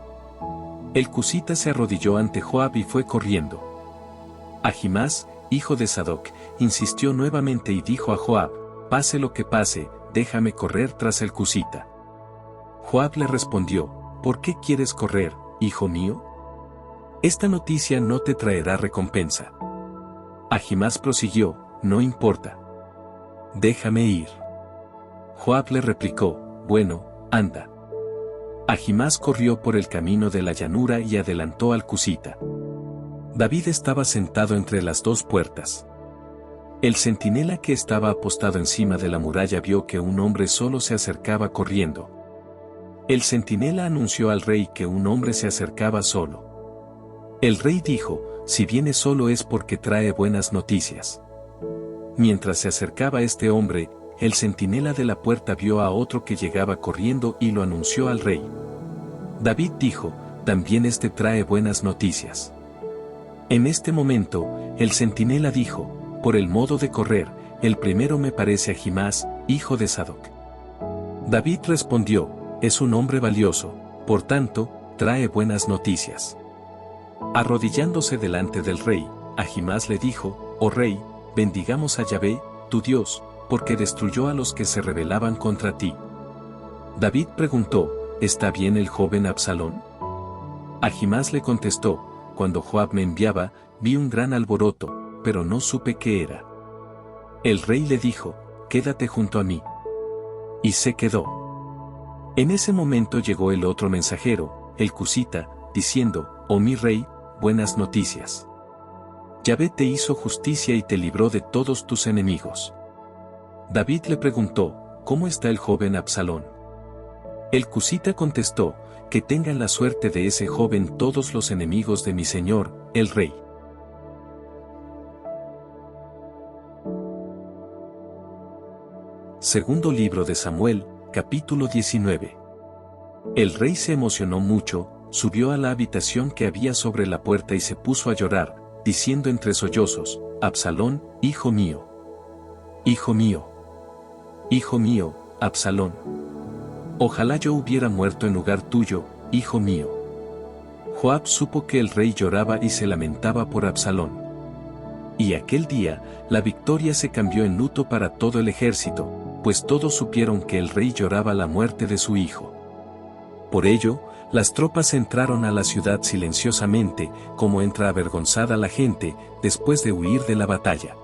El cusita se arrodilló ante Joab y fue corriendo. Ahimás, hijo de Sadoc, insistió nuevamente y dijo a Joab: pase lo que pase, déjame correr tras el cusita. Joab le respondió: ¿por qué quieres correr, hijo mío? Esta noticia no te traerá recompensa. Ahimás prosiguió: no importa. Déjame ir. Joab le replicó: bueno, anda. Ahimás corrió por el camino de la llanura y adelantó al cusita. David estaba sentado entre las 2 puertas. El centinela que estaba apostado encima de la muralla vio que un hombre solo se acercaba corriendo. El centinela anunció al rey que un hombre se acercaba solo. El rey dijo: si viene solo es porque trae buenas noticias. Mientras se acercaba este hombre, el centinela de la puerta vio a otro que llegaba corriendo y lo anunció al rey. David dijo: también este trae buenas noticias. En este momento, el centinela dijo: por el modo de correr, el primero me parece Ahimás, hijo de Sadoc. David respondió: es un hombre valioso, por tanto, trae buenas noticias. Arrodillándose delante del rey, Ahimás le dijo: oh rey, bendigamos a Yahvé, tu Dios, porque destruyó a los que se rebelaban contra ti. David preguntó: ¿está bien el joven Absalón? Ahimás le contestó, cuando Joab me enviaba, vi un gran alboroto, pero no supe qué era. El rey le dijo, quédate junto a mí. Y se quedó. En ese momento llegó el otro mensajero, el cusita, diciendo, oh mi rey, buenas noticias. Yahvé te hizo justicia y te libró de todos tus enemigos. David le preguntó, ¿cómo está el joven Absalón? El cusita contestó, que tengan la suerte de ese joven todos los enemigos de mi señor, el rey. Segundo libro de Samuel, capítulo 19. El rey se emocionó mucho, subió a la habitación que había sobre la puerta y se puso a llorar, diciendo entre sollozos, Absalón, hijo mío. Hijo mío. Hijo mío, Absalón. Ojalá yo hubiera muerto en lugar tuyo, hijo mío. Joab supo que el rey lloraba y se lamentaba por Absalón. Y aquel día, la victoria se cambió en luto para todo el ejército, pues todos supieron que el rey lloraba la muerte de su hijo. Por ello, las tropas entraron a la ciudad silenciosamente, como entra avergonzada la gente, después de huir de la batalla.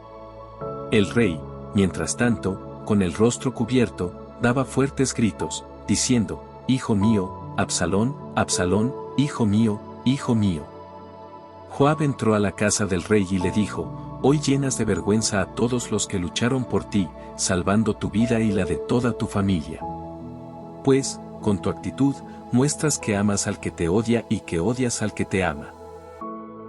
El rey, mientras tanto, con el rostro cubierto, daba fuertes gritos, diciendo, hijo mío, Absalón, Absalón, hijo mío, hijo mío. Joab entró a la casa del rey y le dijo, hoy llenas de vergüenza a todos los que lucharon por ti, salvando tu vida y la de toda tu familia. Pues, con tu actitud, muestras que amas al que te odia y que odias al que te ama.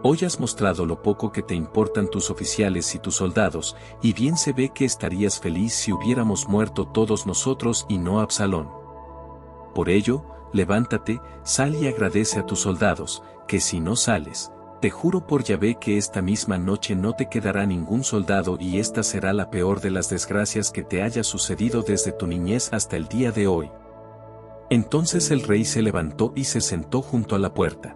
Hoy has mostrado lo poco que te importan tus oficiales y tus soldados, y bien se ve que estarías feliz si hubiéramos muerto todos nosotros y no Absalón. Por ello, levántate, sal y agradece a tus soldados, que si no sales, te juro por Yahvé que esta misma noche no te quedará ningún soldado y esta será la peor de las desgracias que te haya sucedido desde tu niñez hasta el día de hoy. Entonces el rey se levantó y se sentó junto a la puerta.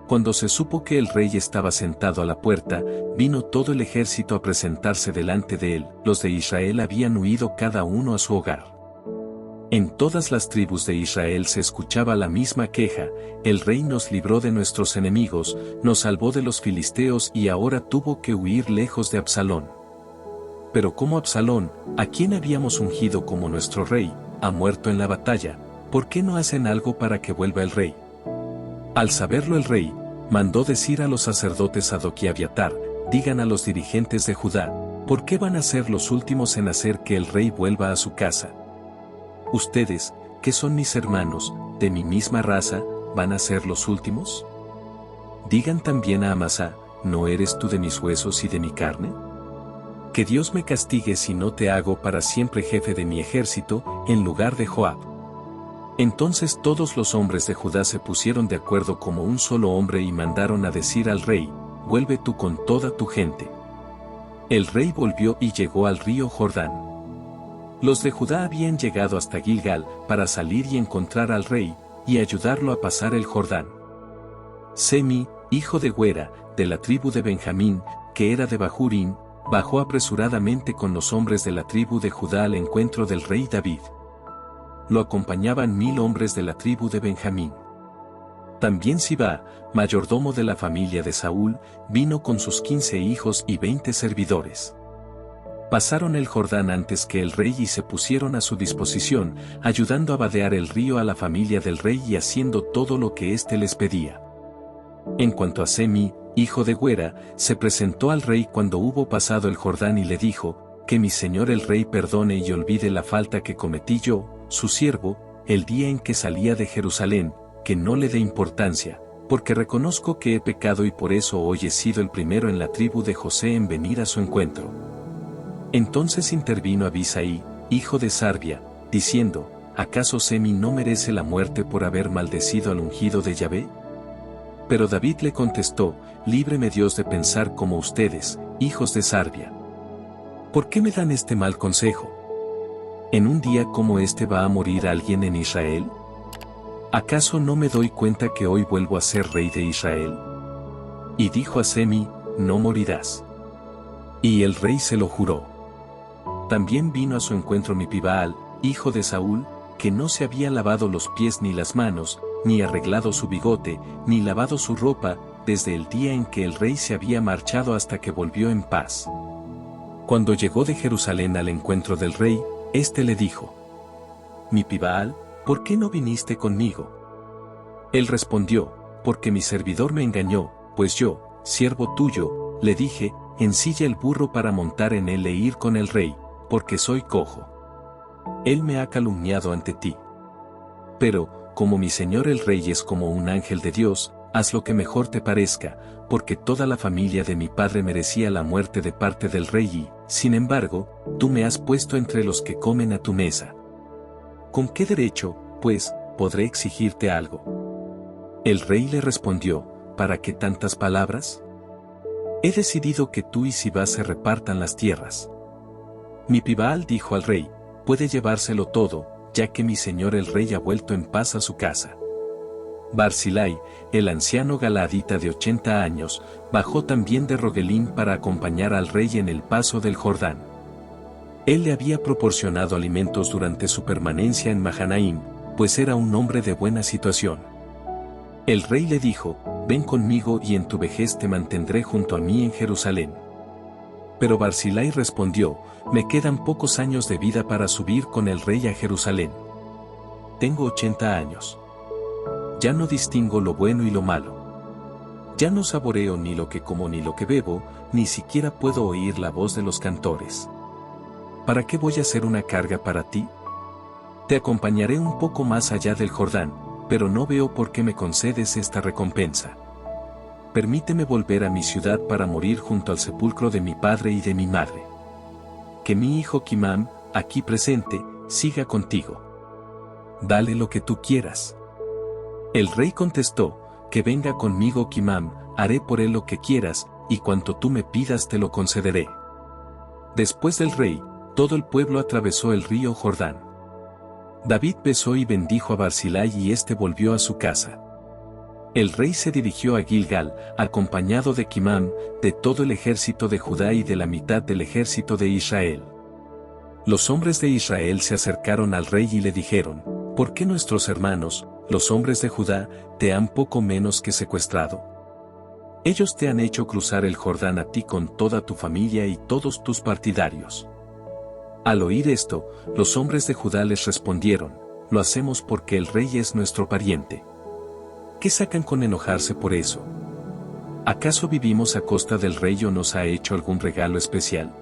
Cuando se supo que el rey estaba sentado a la puerta, vino todo el ejército a presentarse delante de él. Los de Israel habían huido cada uno a su hogar. En todas las tribus de Israel se escuchaba la misma queja, el rey nos libró de nuestros enemigos, nos salvó de los filisteos y ahora tuvo que huir lejos de Absalón. Pero como Absalón, a quien habíamos ungido como nuestro rey, ha muerto en la batalla, ¿por qué no hacen algo para que vuelva el rey? Al saberlo el rey, mandó decir a los sacerdotes Sadoc y Abiatar, digan a los dirigentes de Judá, ¿por qué van a ser los últimos en hacer que el rey vuelva a su casa? Ustedes, que son mis hermanos, de mi misma raza, ¿van a ser los últimos? Digan también a Amasá, ¿no eres tú de mis huesos y de mi carne? Que Dios me castigue si no te hago para siempre jefe de mi ejército, en lugar de Joab. Entonces todos los hombres de Judá se pusieron de acuerdo como un solo hombre y mandaron a decir al rey, vuelve tú con toda tu gente. El rey volvió y llegó al río Jordán. Los de Judá habían llegado hasta Gilgal para salir y encontrar al rey, y ayudarlo a pasar el Jordán. Semi, hijo de Gera, de la tribu de Benjamín, que era de Bahurim, bajó apresuradamente con los hombres de la tribu de Judá al encuentro del rey David. Lo acompañaban 1000 hombres de la tribu de Benjamín. También Sibá, mayordomo de la familia de Saúl, vino con sus 15 hijos y 20 servidores. Pasaron el Jordán antes que el rey y se pusieron a su disposición, ayudando a vadear el río a la familia del rey y haciendo todo lo que éste les pedía. En cuanto a Semi, hijo de Gera, se presentó al rey cuando hubo pasado el Jordán y le dijo, que mi señor el rey perdone y olvide la falta que cometí yo, su siervo, el día en que salía de Jerusalén, que no le dé importancia, porque reconozco que he pecado y por eso hoy he sido el primero en la tribu de José en venir a su encuentro. Entonces intervino Abisai, hijo de Sarbia, diciendo, ¿acaso Semi no merece la muerte por haber maldecido al ungido de Yahvé? Pero David le contestó, líbreme Dios de pensar como ustedes, hijos de Sarbia. ¿Por qué me dan este mal consejo? ¿En un día como este va a morir alguien en Israel? ¿Acaso no me doy cuenta que hoy vuelvo a ser rey de Israel? Y dijo a Semi, no morirás. Y el rey se lo juró. También vino a su encuentro Mipibaal, hijo de Saúl, que no se había lavado los pies ni las manos, ni arreglado su bigote, ni lavado su ropa, desde el día en que el rey se había marchado hasta que volvió en paz. Cuando llegó de Jerusalén al encuentro del rey, éste le dijo: «Mi Pibaal, ¿por qué no viniste conmigo?» Él respondió: «Porque mi servidor me engañó, pues yo, siervo tuyo, le dije, ensilla el burro para montar en él e ir con el rey, porque soy cojo. Él me ha calumniado ante ti. Pero, como mi señor el rey es como un ángel de Dios, haz lo que mejor te parezca, porque toda la familia de mi padre merecía la muerte de parte del rey y, sin embargo, tú me has puesto entre los que comen a tu mesa. ¿Con qué derecho, pues, podré exigirte algo?» El rey le respondió: «¿Para qué tantas palabras? He decidido que tú y Sibá se repartan las tierras». Mi Pibaal dijo al rey: «Puede llevárselo todo, ya que mi señor el rey ha vuelto en paz a su casa». Barzillai, el anciano galaadita de 80 años, bajó también de Rogelim para acompañar al rey en el paso del Jordán. Él le había proporcionado alimentos durante su permanencia en Mahanaim, pues era un hombre de buena situación. El rey le dijo: «Ven conmigo y en tu vejez te mantendré junto a mí en Jerusalén». Pero Barzillai respondió: «Me quedan pocos años de vida para subir con el rey a Jerusalén. Tengo 80 años. Ya no distingo lo bueno y lo malo. Ya no saboreo ni lo que como ni lo que bebo, ni siquiera puedo oír la voz de los cantores. ¿Para qué voy a ser una carga para ti? Te acompañaré un poco más allá del Jordán, pero no veo por qué me concedes esta recompensa. Permíteme volver a mi ciudad para morir junto al sepulcro de mi padre y de mi madre. Que mi hijo Kimam, aquí presente, siga contigo. Dale lo que tú quieras». El rey contestó: «Que venga conmigo Kimam, haré por él lo que quieras, y cuanto tú me pidas te lo concederé». Después del rey, todo el pueblo atravesó el río Jordán. David besó y bendijo a Barzillai y éste volvió a su casa. El rey se dirigió a Gilgal, acompañado de Kimam, de todo el ejército de Judá y de la mitad del ejército de Israel. Los hombres de Israel se acercaron al rey y le dijeron: «¿Por qué nuestros hermanos, los hombres de Judá, te han poco menos que secuestrado? Ellos te han hecho cruzar el Jordán a ti con toda tu familia y todos tus partidarios». Al oír esto, los hombres de Judá les respondieron: «Lo hacemos porque el rey es nuestro pariente. ¿Qué sacan con enojarse por eso? ¿Acaso vivimos a costa del rey o nos ha hecho algún regalo especial?»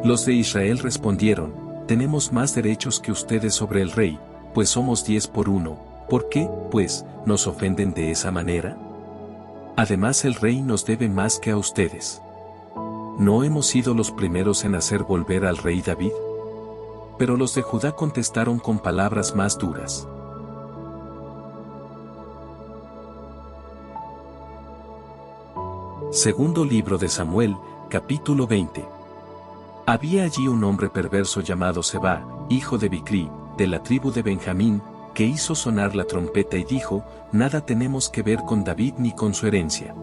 Los de Israel respondieron: «Tenemos más derechos que ustedes sobre el rey, pues somos 10 por 1, ¿por qué, pues, nos ofenden de esa manera? Además el rey nos debe más que a ustedes. ¿No hemos sido los primeros en hacer volver al rey David?» Pero los de Judá contestaron con palabras más duras. Segundo libro de Samuel, capítulo 20. Había allí un hombre perverso llamado Seba, hijo de Bicri, de la tribu de Benjamín, que hizo sonar la trompeta y dijo: «Nada tenemos que ver con David ni con su herencia.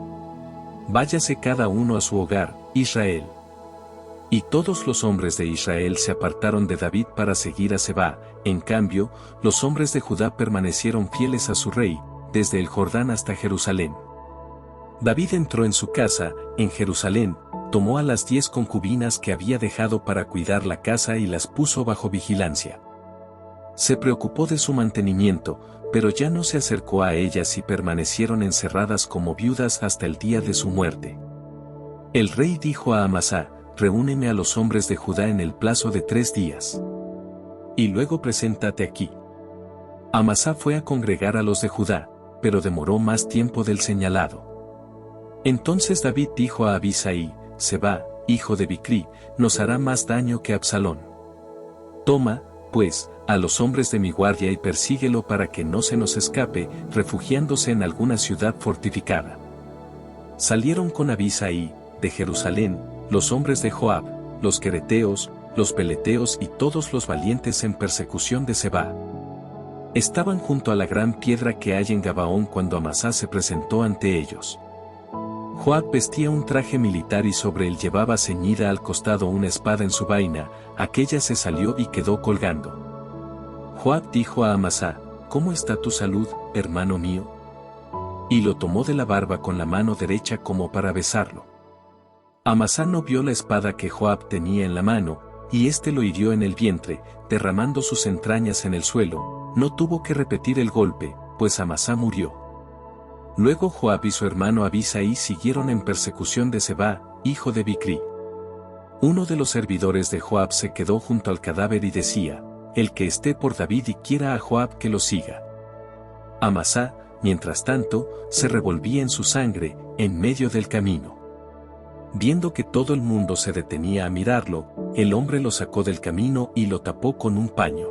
Váyase cada uno a su hogar, Israel». Y todos los hombres de Israel se apartaron de David para seguir a Seba. En cambio, los hombres de Judá permanecieron fieles a su rey, desde el Jordán hasta Jerusalén. David entró en su casa, en Jerusalén, tomó a las 10 concubinas que había dejado para cuidar la casa y las puso bajo vigilancia. Se preocupó de su mantenimiento, pero ya no se acercó a ellas y permanecieron encerradas como viudas hasta el día de su muerte. El rey dijo a Amasá: «Reúneme a los hombres de Judá en el plazo de 3 días. Y luego preséntate aquí». Amasá fue a congregar a los de Judá, pero demoró más tiempo del señalado. Entonces David dijo a Abisai: «Seba, hijo de Bicri, nos hará más daño que Absalón. Toma, pues, a los hombres de mi guardia y persíguelo para que no se nos escape, refugiándose en alguna ciudad fortificada». Salieron con Abisai, de Jerusalén, los hombres de Joab, los quereteos, los peleteos y todos los valientes en persecución de Seba. Estaban junto a la gran piedra que hay en Gabaón cuando Amasá se presentó ante ellos. Joab vestía un traje militar y sobre él llevaba ceñida al costado una espada en su vaina, aquella se salió y quedó colgando. Joab dijo a Amasá, ¿cómo está tu salud, hermano mío? Y lo tomó de la barba con la mano derecha como para besarlo. Amasá no vio la espada que Joab tenía en la mano, y éste lo hirió en el vientre, derramando sus entrañas en el suelo. No tuvo que repetir el golpe, pues Amasá murió. Luego Joab y su hermano Abisai siguieron en persecución de Seba, hijo de Bicri. Uno de los servidores de Joab se quedó junto al cadáver y decía, el que esté por David y quiera a Joab que lo siga. Amasá, mientras tanto, se revolvía en su sangre, en medio del camino. Viendo que todo el mundo se detenía a mirarlo, el hombre lo sacó del camino y lo tapó con un paño.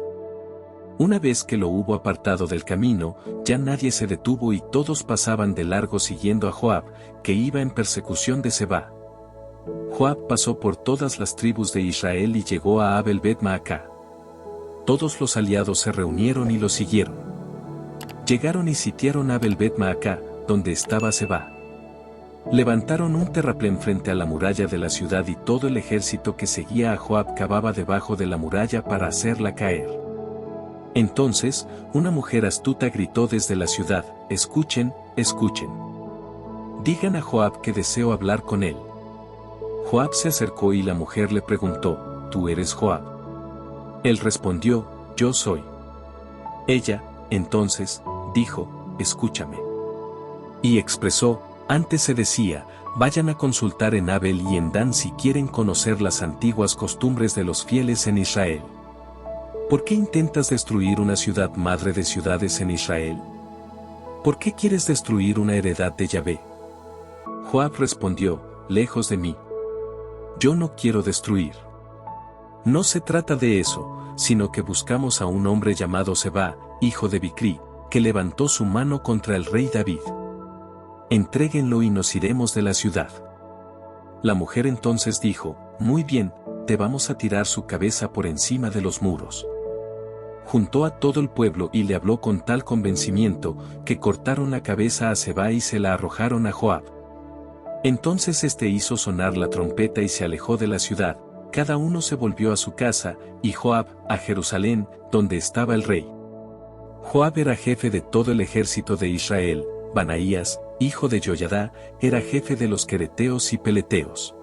Una vez que lo hubo apartado del camino, ya nadie se detuvo y todos pasaban de largo siguiendo a Joab, que iba en persecución de Seba. Joab pasó por todas las tribus de Israel y llegó a Abel Bet-Maacá. Todos los aliados se reunieron y lo siguieron. Llegaron y sitiaron Abel Bet-Maacá, donde estaba Seba. Levantaron un terraplén frente a la muralla de la ciudad y todo el ejército que seguía a Joab cavaba debajo de la muralla para hacerla caer. Entonces, una mujer astuta gritó desde la ciudad, escuchen, escuchen. Digan a Joab que deseo hablar con él. Joab se acercó y la mujer le preguntó, ¿tú eres Joab? Él respondió, yo soy. Ella, entonces, dijo, escúchame. Y expresó, antes se decía, vayan a consultar en Abel y en Dan si quieren conocer las antiguas costumbres de los fieles en Israel. ¿Por qué intentas destruir una ciudad madre de ciudades en Israel? ¿Por qué quieres destruir una heredad de Yahvé? Joab respondió, lejos de mí. Yo no quiero destruir. No se trata de eso, sino que buscamos a un hombre llamado Seba, hijo de Bicri, que levantó su mano contra el rey David. Entréguenlo y nos iremos de la ciudad. La mujer entonces dijo, muy bien, te vamos a tirar su cabeza por encima de los muros. Juntó a todo el pueblo y le habló con tal convencimiento, que cortaron la cabeza a Seba y se la arrojaron a Joab. Entonces éste hizo sonar la trompeta y se alejó de la ciudad, cada uno se volvió a su casa, y Joab, a Jerusalén, donde estaba el rey. Joab era jefe de todo el ejército de Israel, Banaías, hijo de Joiada, era jefe de los quereteos y peleteos.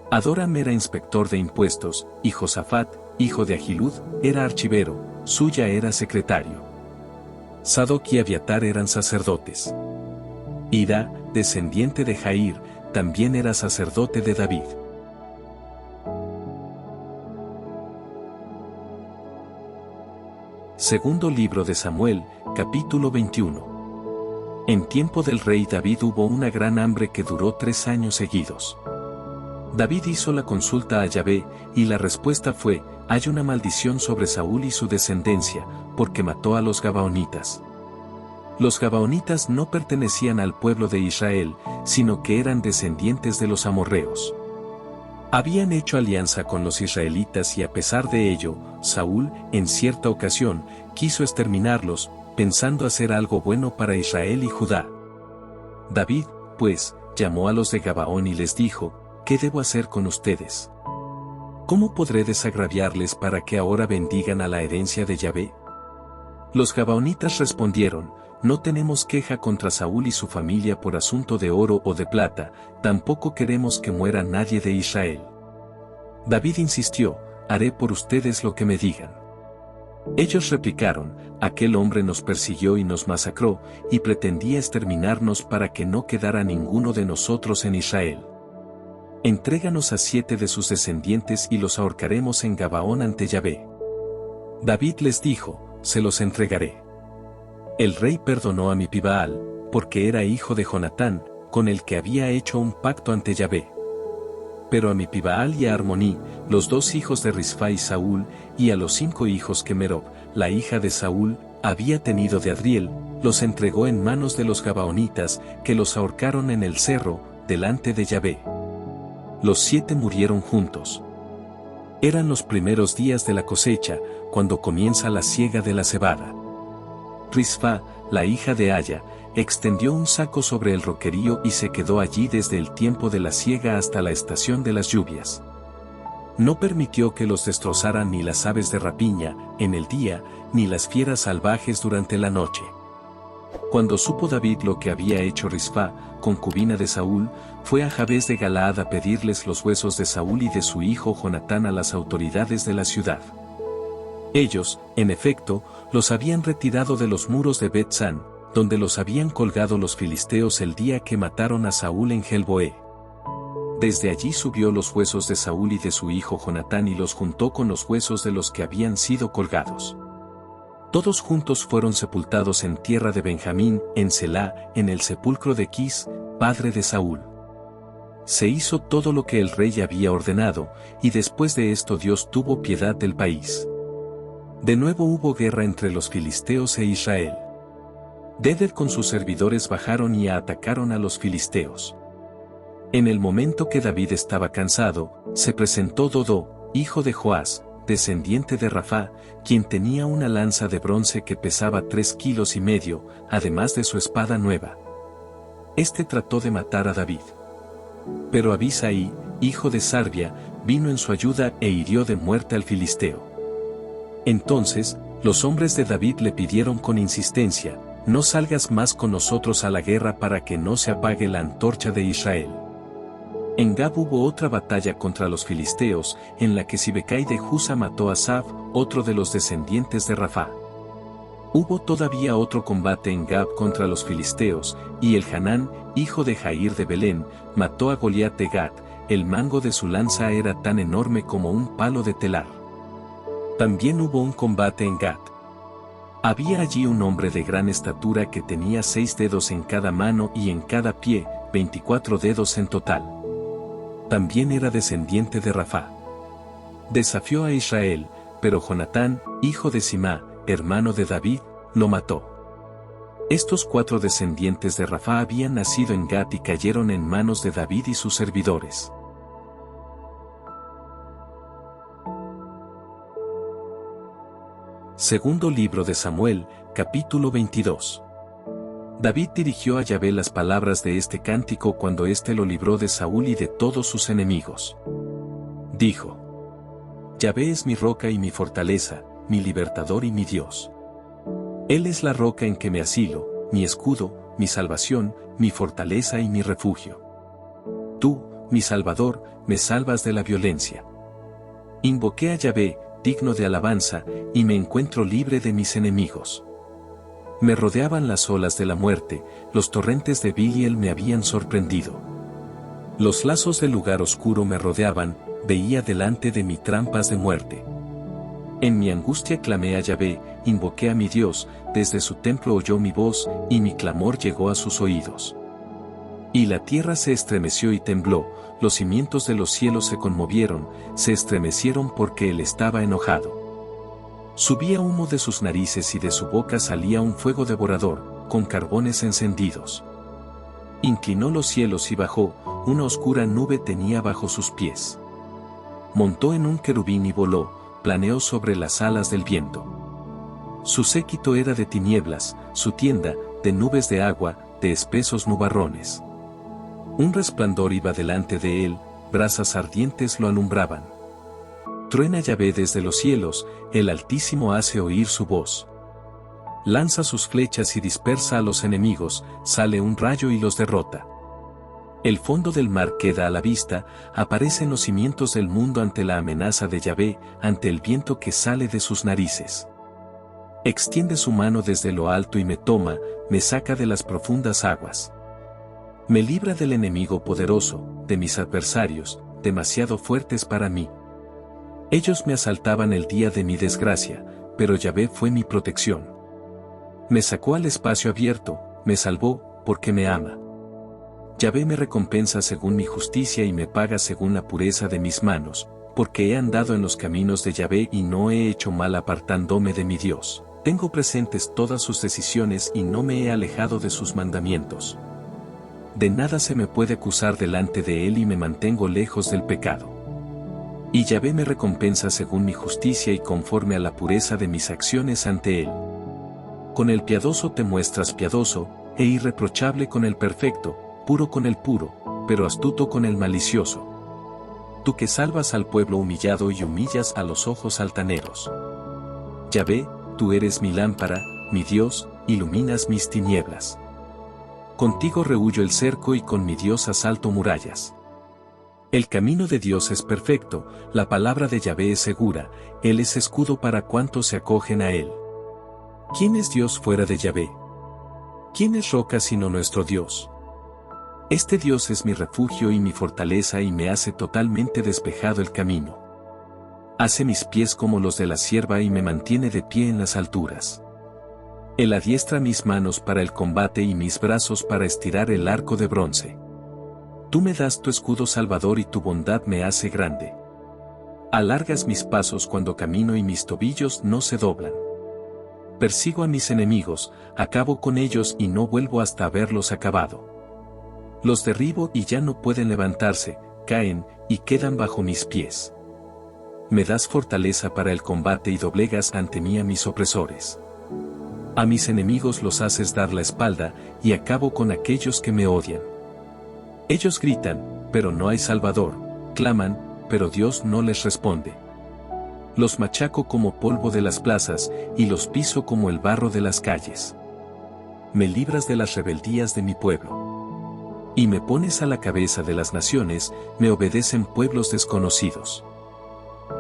Adoram era inspector de impuestos, y Josafat, hijo de Ahilud, era archivero, Suya era secretario. Sadoc y Abiatar eran sacerdotes. Ira, descendiente de Jair, también era sacerdote de David. Segundo libro de Samuel, capítulo 21. En tiempo del rey David hubo una gran hambre que duró 3 años seguidos. David hizo la consulta a Yahvé, y la respuesta fue, hay una maldición sobre Saúl y su descendencia, porque mató a los Gabaonitas. Los Gabaonitas no pertenecían al pueblo de Israel, sino que eran descendientes de los amorreos. Habían hecho alianza con los israelitas y a pesar de ello, Saúl, en cierta ocasión, quiso exterminarlos, pensando hacer algo bueno para Israel y Judá. David, pues, llamó a los de Gabaón y les dijo, ¿qué debo hacer con ustedes? ¿Cómo podré desagraviarles para que ahora bendigan a la herencia de Yahvé? Los Gabaonitas respondieron, no tenemos queja contra Saúl y su familia por asunto de oro o de plata, tampoco queremos que muera nadie de Israel. David insistió, haré por ustedes lo que me digan. Ellos replicaron, aquel hombre nos persiguió y nos masacró, y pretendía exterminarnos para que no quedara ninguno de nosotros en Israel. Entréganos a 7 de sus descendientes y los ahorcaremos en Gabaón ante Yahvé. David les dijo, se los entregaré. El rey perdonó a Mipibaal, porque era hijo de Jonatán, con el que había hecho un pacto ante Yahvé. Pero a Mipibaal y a Armoní, los 2 hijos de Risfa y Saúl, y a los 5 hijos que Merob, la hija de Saúl, había tenido de Adriel, los entregó en manos de los Gabaonitas, que los ahorcaron en el cerro, delante de Yahvé. Los 7 murieron juntos. Eran los primeros días de la cosecha, cuando comienza la siega de la cebada. Risfa, la hija de Aya, extendió un saco sobre el roquerío y se quedó allí desde el tiempo de la siega hasta la estación de las lluvias. No permitió que los destrozaran ni las aves de rapiña, en el día, ni las fieras salvajes durante la noche. Cuando supo David lo que había hecho Rispa, concubina de Saúl, fue a Jabes de Galaad a pedirles los huesos de Saúl y de su hijo Jonatán a las autoridades de la ciudad. Ellos, en efecto, los habían retirado de los muros de Bet-San, donde los habían colgado los filisteos el día que mataron a Saúl en Gelboé. Desde allí subió los huesos de Saúl y de su hijo Jonatán y los juntó con los huesos de los que habían sido colgados. Todos juntos fueron sepultados en tierra de Benjamín, en Selá, en el sepulcro de Quis, padre de Saúl. Se hizo todo lo que el rey había ordenado, y después de esto Dios tuvo piedad del país. De nuevo hubo guerra entre los filisteos e Israel. Deder con sus servidores bajaron y atacaron a los filisteos. En el momento que David estaba cansado, se presentó Dodó, hijo de Joás, descendiente de Rafá, quien tenía una lanza de bronce que pesaba 3,5 kilos, además de su espada nueva. Este trató de matar a David. Pero Abisai, hijo de Sarbia, vino en su ayuda e hirió de muerte al filisteo. Entonces, los hombres de David le pidieron con insistencia: no salgas más con nosotros a la guerra para que no se apague la antorcha de Israel. En Gab hubo otra batalla contra los filisteos, en la que Sibecai de Husa mató a Saf, otro de los descendientes de Rafá. Hubo todavía otro combate en Gab contra los filisteos, y el Hanán, hijo de Jair de Belén, mató a Goliat de Gat. El mango de su lanza era tan enorme como un palo de telar. También hubo un combate en Gat. Había allí un hombre de gran estatura que tenía 6 dedos en cada mano y en cada pie, 24 dedos en total. También era descendiente de Rafá. Desafió a Israel, pero Jonatán, hijo de Simá, hermano de David, lo mató. Estos 4 descendientes de Rafá habían nacido en Gat y cayeron en manos de David y sus servidores. Segundo libro de Samuel, capítulo 22. David dirigió a Yahvé las palabras de este cántico cuando éste lo libró de Saúl y de todos sus enemigos. Dijo: Yahvé es mi roca y mi fortaleza, mi libertador y mi Dios. Él es la roca en que me asilo, mi escudo, mi salvación, mi fortaleza y mi refugio. Tú, mi Salvador, me salvas de la violencia. Invoqué a Yahvé, digno de alabanza, y me encuentro libre de mis enemigos. Me rodeaban las olas de la muerte, los torrentes de Biliel me habían sorprendido. Los lazos del lugar oscuro me rodeaban, veía delante de mí trampas de muerte. En mi angustia clamé a Yahvé, invoqué a mi Dios, desde su templo oyó mi voz, y mi clamor llegó a sus oídos. Y la tierra se estremeció y tembló, los cimientos de los cielos se conmovieron, se estremecieron porque él estaba enojado. Subía humo de sus narices y de su boca salía un fuego devorador, con carbones encendidos. Inclinó los cielos y bajó, una oscura nube tenía bajo sus pies. Montó en un querubín y voló, planeó sobre las alas del viento. Su séquito era de tinieblas, su tienda, de nubes de agua, de espesos nubarrones. Un resplandor iba delante de él, brasas ardientes lo alumbraban. Truena Yahvé desde los cielos, el Altísimo hace oír su voz. Lanza sus flechas y dispersa a los enemigos, sale un rayo y los derrota. El fondo del mar queda a la vista, aparecen los cimientos del mundo ante la amenaza de Yahvé, ante el viento que sale de sus narices. Extiende su mano desde lo alto y me toma, me saca de las profundas aguas. Me libra del enemigo poderoso, de mis adversarios, demasiado fuertes para mí. Ellos me asaltaban el día de mi desgracia, pero Yahvé fue mi protección. Me sacó al espacio abierto, me salvó, porque me ama. Yahvé me recompensa según mi justicia y me paga según la pureza de mis manos, porque he andado en los caminos de Yahvé y no he hecho mal apartándome de mi Dios. Tengo presentes todas sus decisiones y no me he alejado de sus mandamientos. De nada se me puede acusar delante de él y me mantengo lejos del pecado. Y Yahvé me recompensa según mi justicia y conforme a la pureza de mis acciones ante él. Con el piadoso te muestras piadoso, e irreprochable con el perfecto, puro con el puro, pero astuto con el malicioso. tú que salvas al pueblo humillado y humillas a los ojos altaneros. Yahvé, tú eres mi lámpara, mi Dios, iluminas mis tinieblas. Contigo rehuyo el cerco y con mi Dios asalto murallas. El camino de Dios es perfecto, la palabra de Yahvé es segura, Él es escudo para cuantos se acogen a Él. ¿Quién es Dios fuera de Yahvé? ¿Quién es roca sino nuestro Dios? Este Dios es mi refugio y mi fortaleza y me hace totalmente despejado el camino. Hace mis pies como los de la cierva y me mantiene de pie en las alturas. Él adiestra mis manos para el combate y mis brazos para estirar el arco de bronce. Tú me das tu escudo salvador y tu bondad me hace grande. Alargas mis pasos cuando camino y mis tobillos no se doblan. Persigo a mis enemigos, acabo con ellos y no vuelvo hasta haberlos acabado. Los derribo y ya no pueden levantarse, caen y quedan bajo mis pies. Me das fortaleza para el combate y doblegas ante mí a mis opresores. A mis enemigos los haces dar la espalda y acabo con aquellos que me odian. Ellos gritan, pero no hay Salvador, claman, pero Dios no les responde. Los machaco como polvo de las plazas, y los piso como el barro de las calles. Me libras de las rebeldías de mi pueblo. Y me pones a la cabeza de las naciones, me obedecen pueblos desconocidos.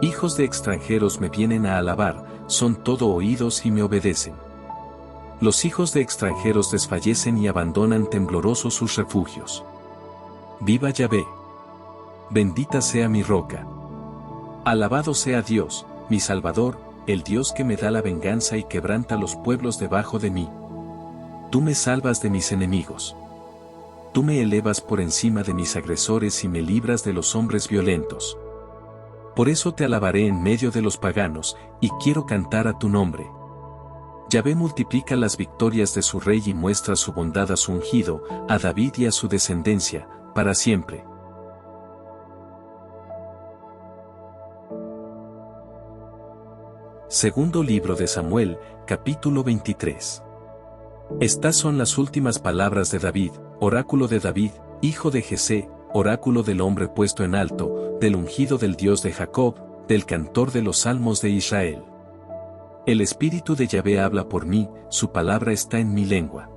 Hijos de extranjeros me vienen a alabar, son todo oídos y me obedecen. Los hijos de extranjeros desfallecen y abandonan temblorosos sus refugios. Viva Yahvé. Bendita sea mi roca. Alabado sea Dios, mi Salvador, el Dios que me da la venganza y quebranta los pueblos debajo de mí. Tú me salvas de mis enemigos. Tú me elevas por encima de mis agresores y me libras de los hombres violentos. Por eso te alabaré en medio de los paganos, y quiero cantar a tu nombre. Yahvé multiplica las victorias de su rey y muestra su bondad a su ungido, a David y a su descendencia, para siempre. Segundo libro de Samuel, capítulo 23. Estas son las últimas palabras de David, oráculo de David, hijo de Jesé, oráculo del hombre puesto en alto, del ungido del Dios de Jacob, del cantor de los salmos de Israel. El Espíritu de Yahvé habla por mí, su palabra está en mi lengua.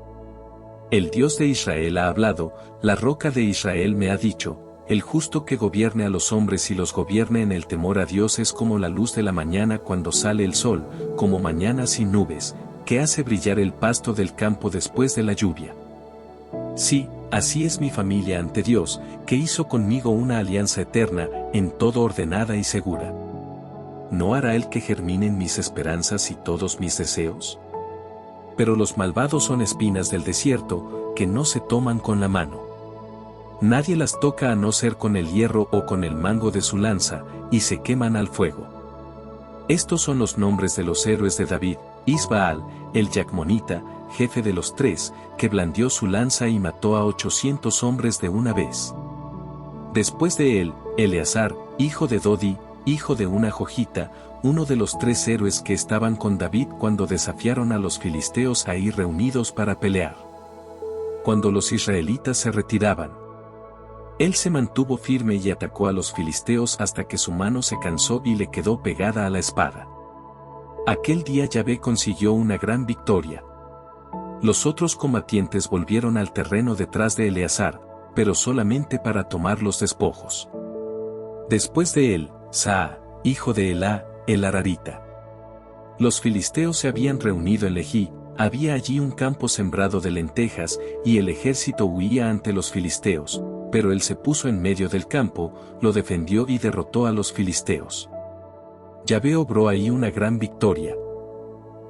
El Dios de Israel ha hablado, la roca de Israel me ha dicho, el justo que gobierne a los hombres y los gobierne en el temor a Dios es como la luz de la mañana cuando sale el sol, como mañana sin nubes, que hace brillar el pasto del campo después de la lluvia. Sí, así es mi familia ante Dios, que hizo conmigo una alianza eterna, en todo ordenada y segura. ¿No hará Él que germinen mis esperanzas y todos mis deseos? Pero los malvados son espinas del desierto, que no se toman con la mano. Nadie las toca a no ser con el hierro o con el mango de su lanza, y se queman al fuego. Estos son los nombres de los héroes de David: Isbaal, el Yacmonita, jefe de los 3, que blandió su lanza y mató a 800 hombres de una vez. Después de él, Eleazar, hijo de Dodi, hijo de una Jojita, uno de los 3 héroes que estaban con David cuando desafiaron a los filisteos a ir reunidos para pelear. Cuando los israelitas se retiraban, él se mantuvo firme y atacó a los filisteos hasta que su mano se cansó y le quedó pegada a la espada. Aquel día Yahvé consiguió una gran victoria. Los otros combatientes volvieron al terreno detrás de Eleazar, pero solamente para tomar los despojos. Después de él, Saa, hijo de Elá, el Ararita. Los filisteos se habían reunido en Lejí, había allí un campo sembrado de lentejas, y el ejército huía ante los filisteos, pero él se puso en medio del campo, lo defendió y derrotó a los filisteos. Yahvé obró ahí una gran victoria.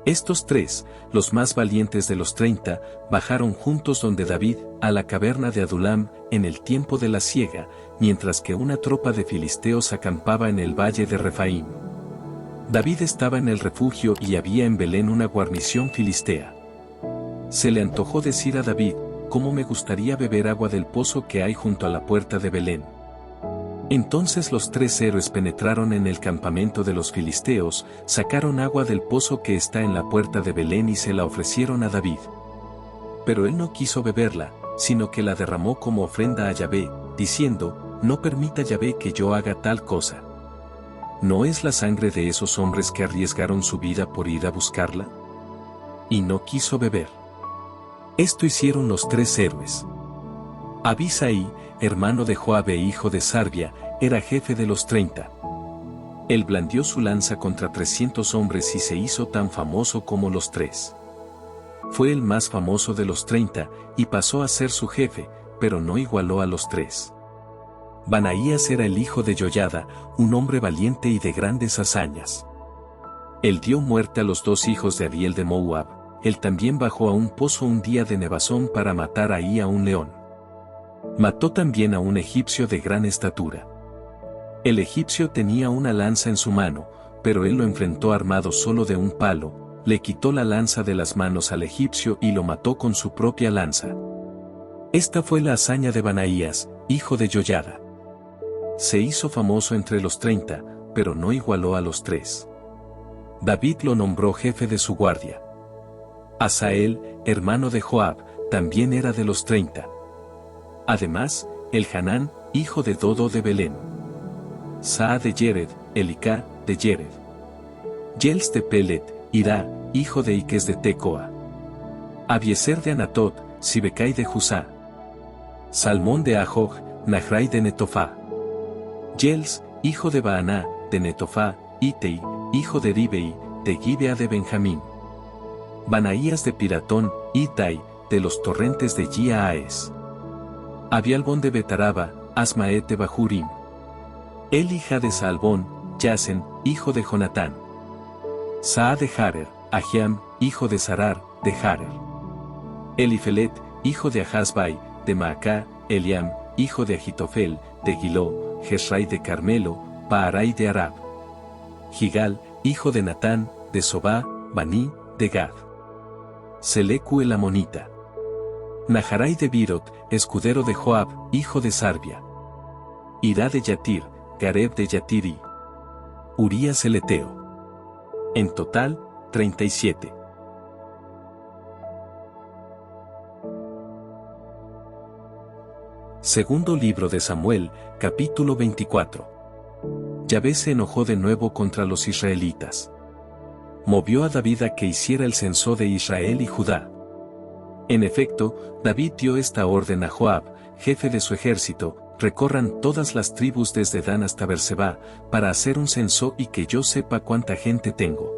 Estos 3, los más valientes de los 30, bajaron juntos donde David, a la caverna de Adulam, en el tiempo de la siega, mientras que una tropa de filisteos acampaba en el valle de Refaim. David estaba en el refugio y había en Belén una guarnición filistea. Se le antojó decir a David: «¿Cómo me gustaría beber agua del pozo que hay junto a la puerta de Belén?». Entonces los 3 héroes penetraron en el campamento de los filisteos, sacaron agua del pozo que está en la puerta de Belén y se la ofrecieron a David. Pero él no quiso beberla, sino que la derramó como ofrenda a Yahvé, diciendo: no permita Yahvé que yo haga tal cosa. ¿No es la sangre de esos hombres que arriesgaron su vida por ir a buscarla? Y no quiso beber. Esto hicieron los 3 héroes. Abisai, hermano de Joab e hijo de Sarbia, era jefe de los 30. Él blandió su lanza contra 300 hombres y se hizo tan famoso como los 3. Fue el más famoso de los 30, y pasó a ser su jefe, pero no igualó a los 3. Banaías era el hijo de Joiada, un hombre valiente y de grandes hazañas. Él dio muerte a los 2 hijos de Ariel de Moab. Él también bajó a un pozo un día de nevazón para matar ahí a un león. Mató también a un egipcio de gran estatura. El egipcio tenía una lanza en su mano, pero él lo enfrentó armado solo de un palo, le quitó la lanza de las manos al egipcio y lo mató con su propia lanza. Esta fue la hazaña de Banaías, hijo de Joiada. Se hizo famoso entre los 30, pero no igualó a los 3. David lo nombró jefe de su guardia. Asael, hermano de Joab, también era de los 30. Además, Elhanán, hijo de Dodo de Belén. Saa de Yered, Elicá, de Yered. Yels de Pelet, Ira, hijo de Iques de Tecoa. Abieser de Anatot, Sibecai de Jusá. Salmón de Ajoj, Nahrai de Netofá. Yels, hijo de Baaná, de Netofá, Itei, hijo de Ribei, de Gibea de Benjamín. Banaías de Piratón, Itai, de los torrentes de Giaes. Abialbón de Betaraba, Asmaet de Bahurim. El hija de Saalbón, Yasen, hijo de Jonatán. Saa de Jarer, Ahiam, hijo de Sarar, de Jarer. Elifelet, hijo de Ahasbai, de Maacá, Eliam, hijo de Agitofel, de Giló, Jezrai de Carmelo, Paarai de Arab. Gigal, hijo de Natán, de Sobá, Baní, de Gad. Selecu el amonita. Naharai de Birot, escudero de Joab, hijo de Sarbia. Irá de Yatir, Gareb de Yatiri. Urías el Eteo. En total, 37. Segundo libro de Samuel, capítulo 24. Yahvé se enojó de nuevo contra los israelitas. Movió a David a que hiciera el censo de Israel y Judá. En efecto, David dio esta orden a Joab, jefe de su ejército: recorran todas las tribus desde Dan hasta Berseba, para hacer un censo y que yo sepa cuánta gente tengo.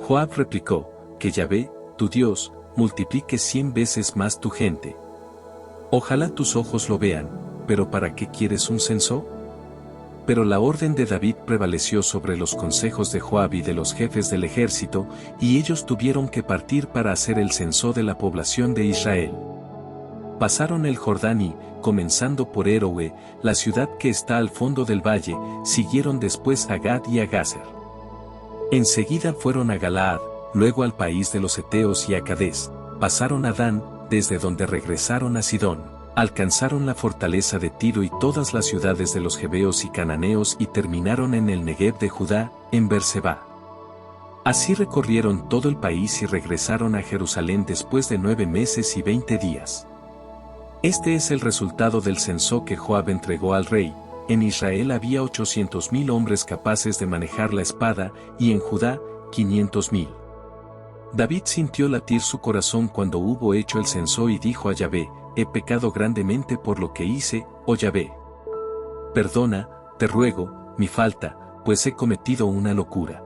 Joab replicó: que Yahvé, tu Dios, multiplique 100 veces más tu gente. Ojalá tus ojos lo vean, pero ¿para qué quieres un censo? Pero la orden de David prevaleció sobre los consejos de Joab y de los jefes del ejército, y ellos tuvieron que partir para hacer el censo de la población de Israel. Pasaron el Jordán y, comenzando por Eroe, la ciudad que está al fondo del valle, siguieron después a Gad y a Gazer. Enseguida fueron a Galaad, luego al país de los Eteos y a Cadés, pasaron a Dan, desde donde regresaron a Sidón. Alcanzaron la fortaleza de Tiro y todas las ciudades de los Jebeos y Cananeos y terminaron en el Negev de Judá, en Berseba. Así recorrieron todo el país y regresaron a Jerusalén después de 9 meses y 20 días. Este es el resultado del censo que Joab entregó al rey. En Israel había 800,000 hombres capaces de manejar la espada, y en Judá, 500,000. David sintió latir su corazón cuando hubo hecho el censo y dijo a Yahvé: he pecado grandemente por lo que hice, oh Yahvé. Perdona, te ruego, mi falta, pues he cometido una locura.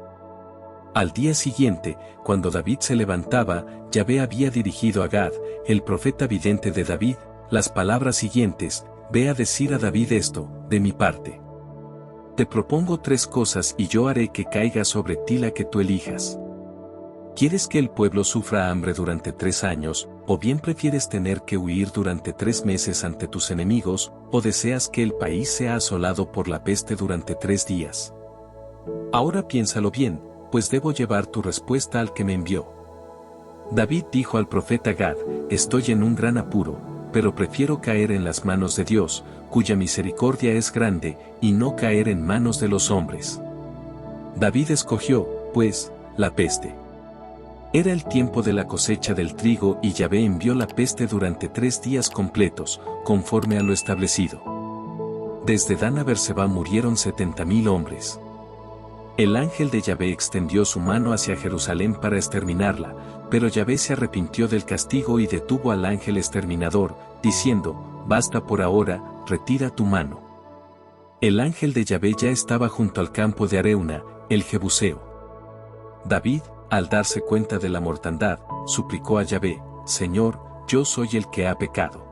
Al día siguiente, cuando David se levantaba, Yahvé había dirigido a Gad, el profeta vidente de David, las palabras siguientes: ve a decir a David esto, de mi parte. Te propongo 3 cosas y yo haré que caiga sobre ti la que tú elijas. ¿Quieres que el pueblo sufra hambre durante 3 años, o bien prefieres tener que huir durante 3 meses ante tus enemigos, o deseas que el país sea asolado por la peste durante 3 días? Ahora piénsalo bien, pues debo llevar tu respuesta al que me envió. David dijo al profeta Gad: estoy en un gran apuro, pero prefiero caer en las manos de Dios, cuya misericordia es grande, y no caer en manos de los hombres. David escogió, pues, la peste. Era el tiempo de la cosecha del trigo y Yahvé envió la peste durante 3 días completos, conforme a lo establecido. Desde Dan a Beerseba murieron 70.000 hombres. El ángel de Yahvé extendió su mano hacia Jerusalén para exterminarla, pero Yahvé se arrepintió del castigo y detuvo al ángel exterminador, diciendo: «Basta por ahora, retira tu mano». El ángel de Yahvé ya estaba junto al campo de Arauna, el Jebuseo. David, al darse cuenta de la mortandad, suplicó a Yahvé: «Señor, yo soy el que ha pecado.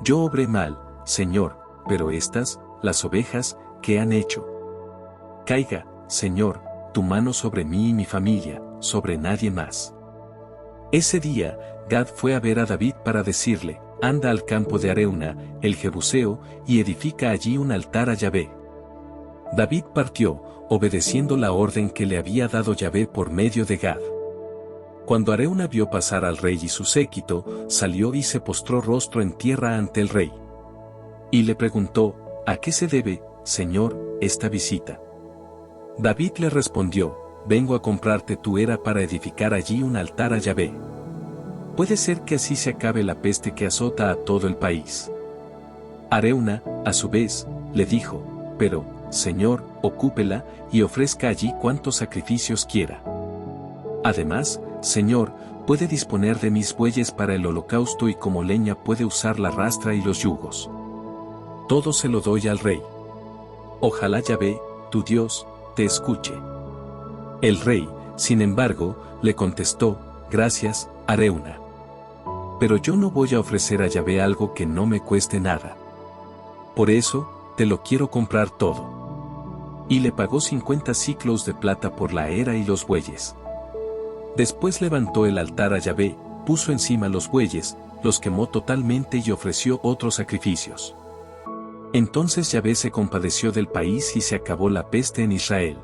Yo obré mal, Señor, pero estas, las ovejas, ¿qué han hecho? Caiga, Señor, tu mano sobre mí y mi familia, sobre nadie más». Ese día, Gad fue a ver a David para decirle: «Anda al campo de Arauna, el Jebuseo, y edifica allí un altar a Yahvé». David partió, obedeciendo la orden que le había dado Yahvé por medio de Gad. Cuando Arauna vio pasar al rey y su séquito, salió y se postró rostro en tierra ante el rey. Y le preguntó: «¿A qué se debe, Señor, esta visita?». David le respondió: «Vengo a comprarte tu era para edificar allí un altar a Yahvé. Puede ser que así se acabe la peste que azota a todo el país». Arauna, a su vez, le dijo: «Pero, Señor, ocúpela y ofrezca allí cuantos sacrificios quiera. Además, Señor, puede disponer de mis bueyes para el holocausto y como leña puede usar la rastra y los yugos. Todo se lo doy al rey. Ojalá Yahvé, tu Dios, te escuche». El rey, sin embargo, le contestó: «Gracias, Arauna. Pero yo no voy a ofrecer a Yahvé algo que no me cueste nada. Por eso, te lo quiero comprar todo». Y le pagó 50 siclos de plata por la era y los bueyes. Después levantó el altar a Yahvé, puso encima los bueyes, los quemó totalmente y ofreció otros sacrificios. Entonces Yahvé se compadeció del país y se acabó la peste en Israel.